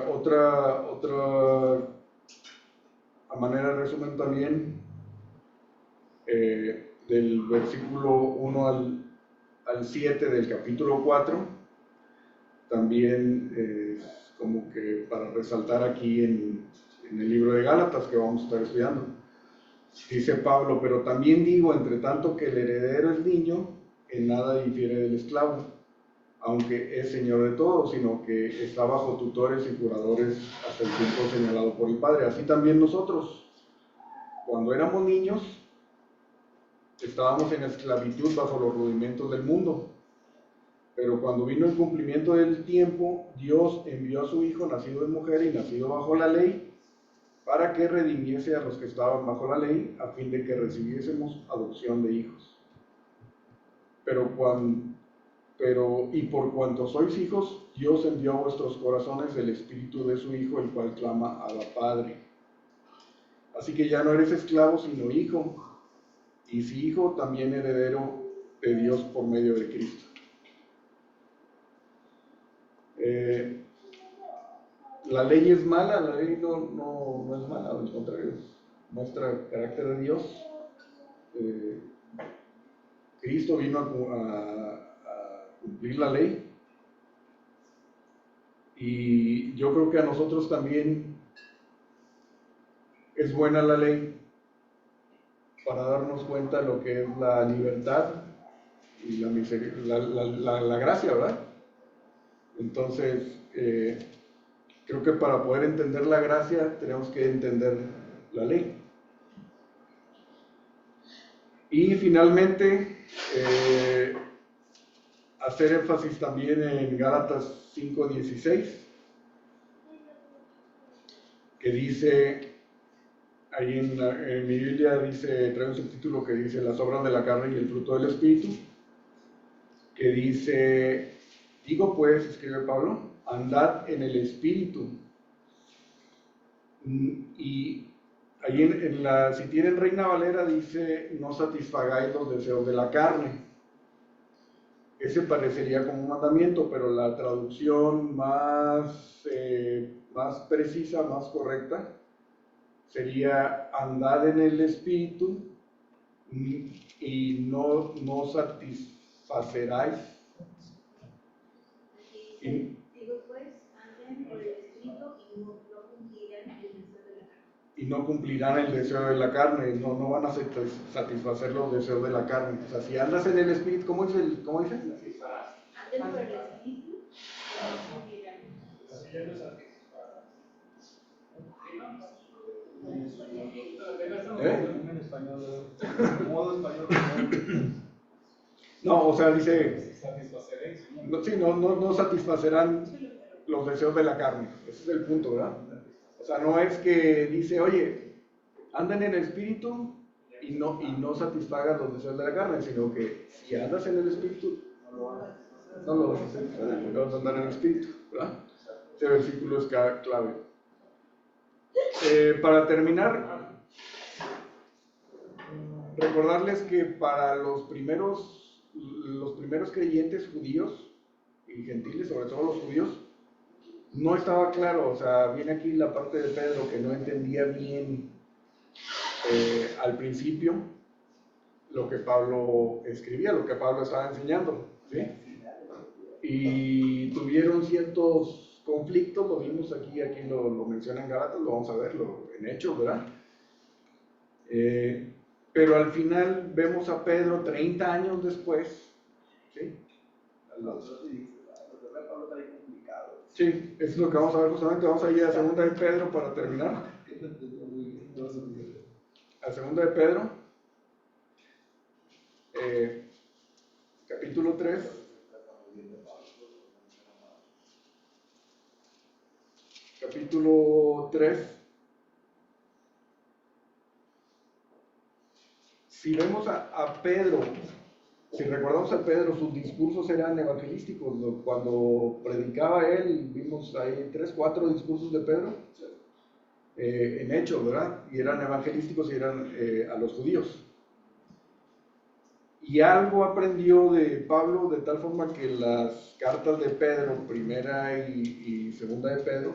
Otra manera de resumen también, del versículo 1 al 7 del capítulo 4, también como que para resaltar aquí en el libro de Gálatas que vamos a estar estudiando. Dice Pablo, pero también digo, entre tanto que el heredero es niño, en nada difiere del esclavo, aunque es señor de todo, sino que está bajo tutores y curadores hasta el tiempo señalado por el Padre. Así también nosotros, cuando éramos niños, estábamos en esclavitud bajo los rudimentos del mundo. Pero cuando vino el cumplimiento del tiempo, Dios envió a su Hijo, nacido de mujer y nacido bajo la ley, para que redimiese a los que estaban bajo la ley, a fin de que recibiésemos adopción de hijos. Y por cuanto sois hijos, Dios envió a vuestros corazones el espíritu de su Hijo, el cual clama Abba Padre. Así que ya no eres esclavo, sino hijo, y si hijo, también heredero de Dios por medio de Cristo. La ley es mala, la ley no es mala, al contrario, muestra el carácter de Dios. Cristo vino a cumplir la ley, y yo creo que a nosotros también es buena la ley para darnos cuenta de lo que es la libertad y la gracia, ¿verdad? Entonces, creo que para poder entender la gracia tenemos que entender la ley. Y finalmente, hacer énfasis también en Gálatas 5:16, que dice, ahí en mi Biblia trae un subtítulo que dice las obras de la carne y el fruto del Espíritu, que dice, digo pues, escribe Pablo, andad en el Espíritu. Y ahí si tienen Reina Valera dice, no satisfagáis los deseos de la carne. Ese parecería como un mandamiento, pero la traducción más precisa, más correcta, sería andad en el Espíritu y no satisfaceráis. Digo pues, anden por el Espíritu y no cumplirán el deseo de la carne. Y no cumplirán el deseo de la carne, no van a satisfacer los deseos de la carne. O sea, si andas en el Espíritu, ¿cómo dice? Anden por el Espíritu y no cumplirán. No, o sea, dice, no satisfacerán los deseos de la carne. Ese es el punto, ¿verdad? O sea, no es que dice, oye, anden en el Espíritu y no satisfagan los deseos de la carne, sino que si andas en el Espíritu, no lo vas a hacer, vas a andar en el Espíritu, ¿verdad? Este versículo es clave. Para terminar, recordarles que para los primeros creyentes judíos y gentiles, sobre todo los judíos, no estaba claro. O sea, viene aquí la parte de Pedro que no entendía bien al principio lo que Pablo escribía, lo que Pablo estaba enseñando, ¿sí? Y tuvieron ciertos conflictos, lo vimos aquí lo menciona en Gálatas, lo vamos a ver en Hechos, ¿verdad? Pero al final vemos a Pedro 30 años después, ¿sí? Sí, eso es lo que vamos a ver justamente. Vamos a ir a segunda de Pedro para terminar. A segunda de Pedro, capítulo 3. Capítulo 3. Si vemos a Pedro, si recordamos a Pedro, sus discursos eran evangelísticos. Cuando predicaba él, vimos ahí 3, 4 discursos de Pedro en Hechos, ¿verdad? Y eran evangelísticos y eran a los judíos. Y algo aprendió de Pablo de tal forma que las cartas de Pedro, primera y segunda de Pedro,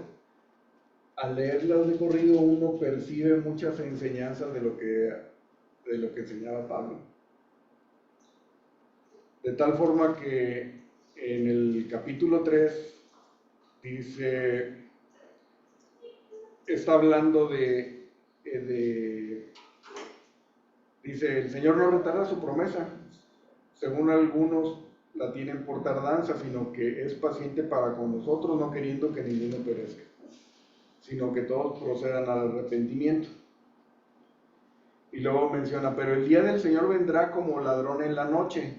al leerlas de corrido uno percibe muchas enseñanzas de lo que enseñaba Pablo. De tal forma que en el capítulo 3 está hablando dice, el Señor no retarda su promesa, según algunos la tienen por tardanza, sino que es paciente para con nosotros, no queriendo que ninguno perezca, sino que todos procedan al arrepentimiento. Y luego menciona, pero el día del Señor vendrá como ladrón en la noche,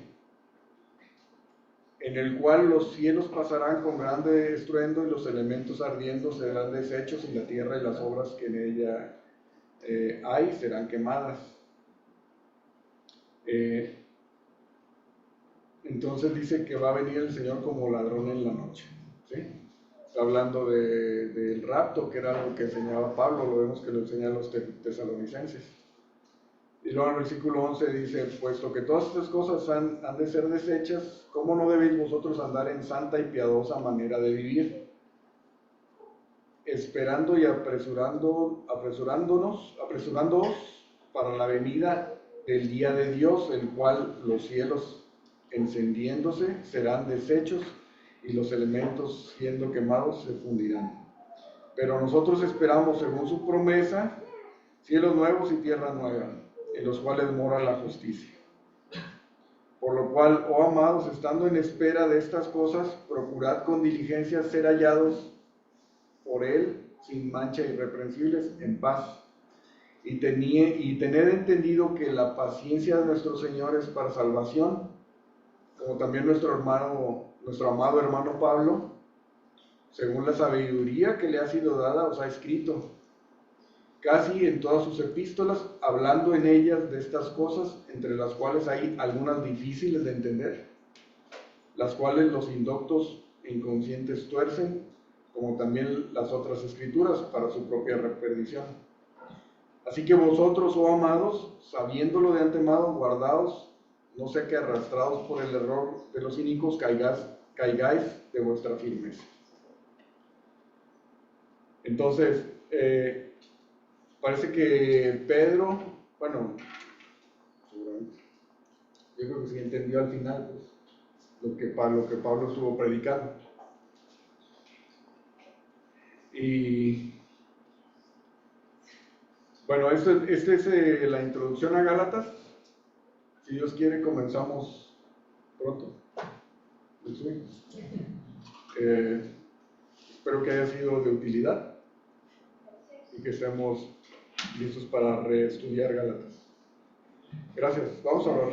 en el cual los cielos pasarán con grande estruendo y los elementos ardiendo serán deshechos y la tierra y las obras que en ella hay serán quemadas. Entonces dice que va a venir el Señor como ladrón en la noche, ¿sí? Está hablando del rapto, que era algo que enseñaba Pablo, lo vemos que lo enseñan los tesalonicenses. Y luego en el versículo 11 dice, puesto que todas estas cosas han de ser deshechas, ¿cómo no debéis vosotros andar en santa y piadosa manera de vivir? Esperando y apresurándoos para la venida del día de Dios, el cual los cielos encendiéndose serán deshechos y los elementos siendo quemados se fundirán. Pero nosotros esperamos, según su promesa, cielos nuevos y tierra nueva, en los cuales mora la justicia. Por lo cual, oh amados, estando en espera de estas cosas, procurad con diligencia ser hallados por Él, sin mancha, irreprensibles, en paz. Y tened entendido que la paciencia de nuestro Señor es para salvación, como también nuestro amado hermano Pablo, según la sabiduría que le ha sido dada, os ha escrito, casi en todas sus epístolas, hablando en ellas de estas cosas, entre las cuales hay algunas difíciles de entender, las cuales los indoctos e inconscientes tuercen, como también las otras escrituras, para su propia perdición. Así que vosotros, oh amados, sabiéndolo de antemano, guardaos, no sea que arrastrados por el error de los inicuos caigáis de vuestra firmeza. Entonces, parece que Pedro, bueno, seguramente, yo creo que sí entendió al final pues, lo que Pablo estuvo predicando. Y bueno, esta es la introducción a Gálatas. Si Dios quiere, comenzamos pronto. Espero que haya sido de utilidad y que estemos listos para reestudiar Gálatas. Gracias. Vamos a orar.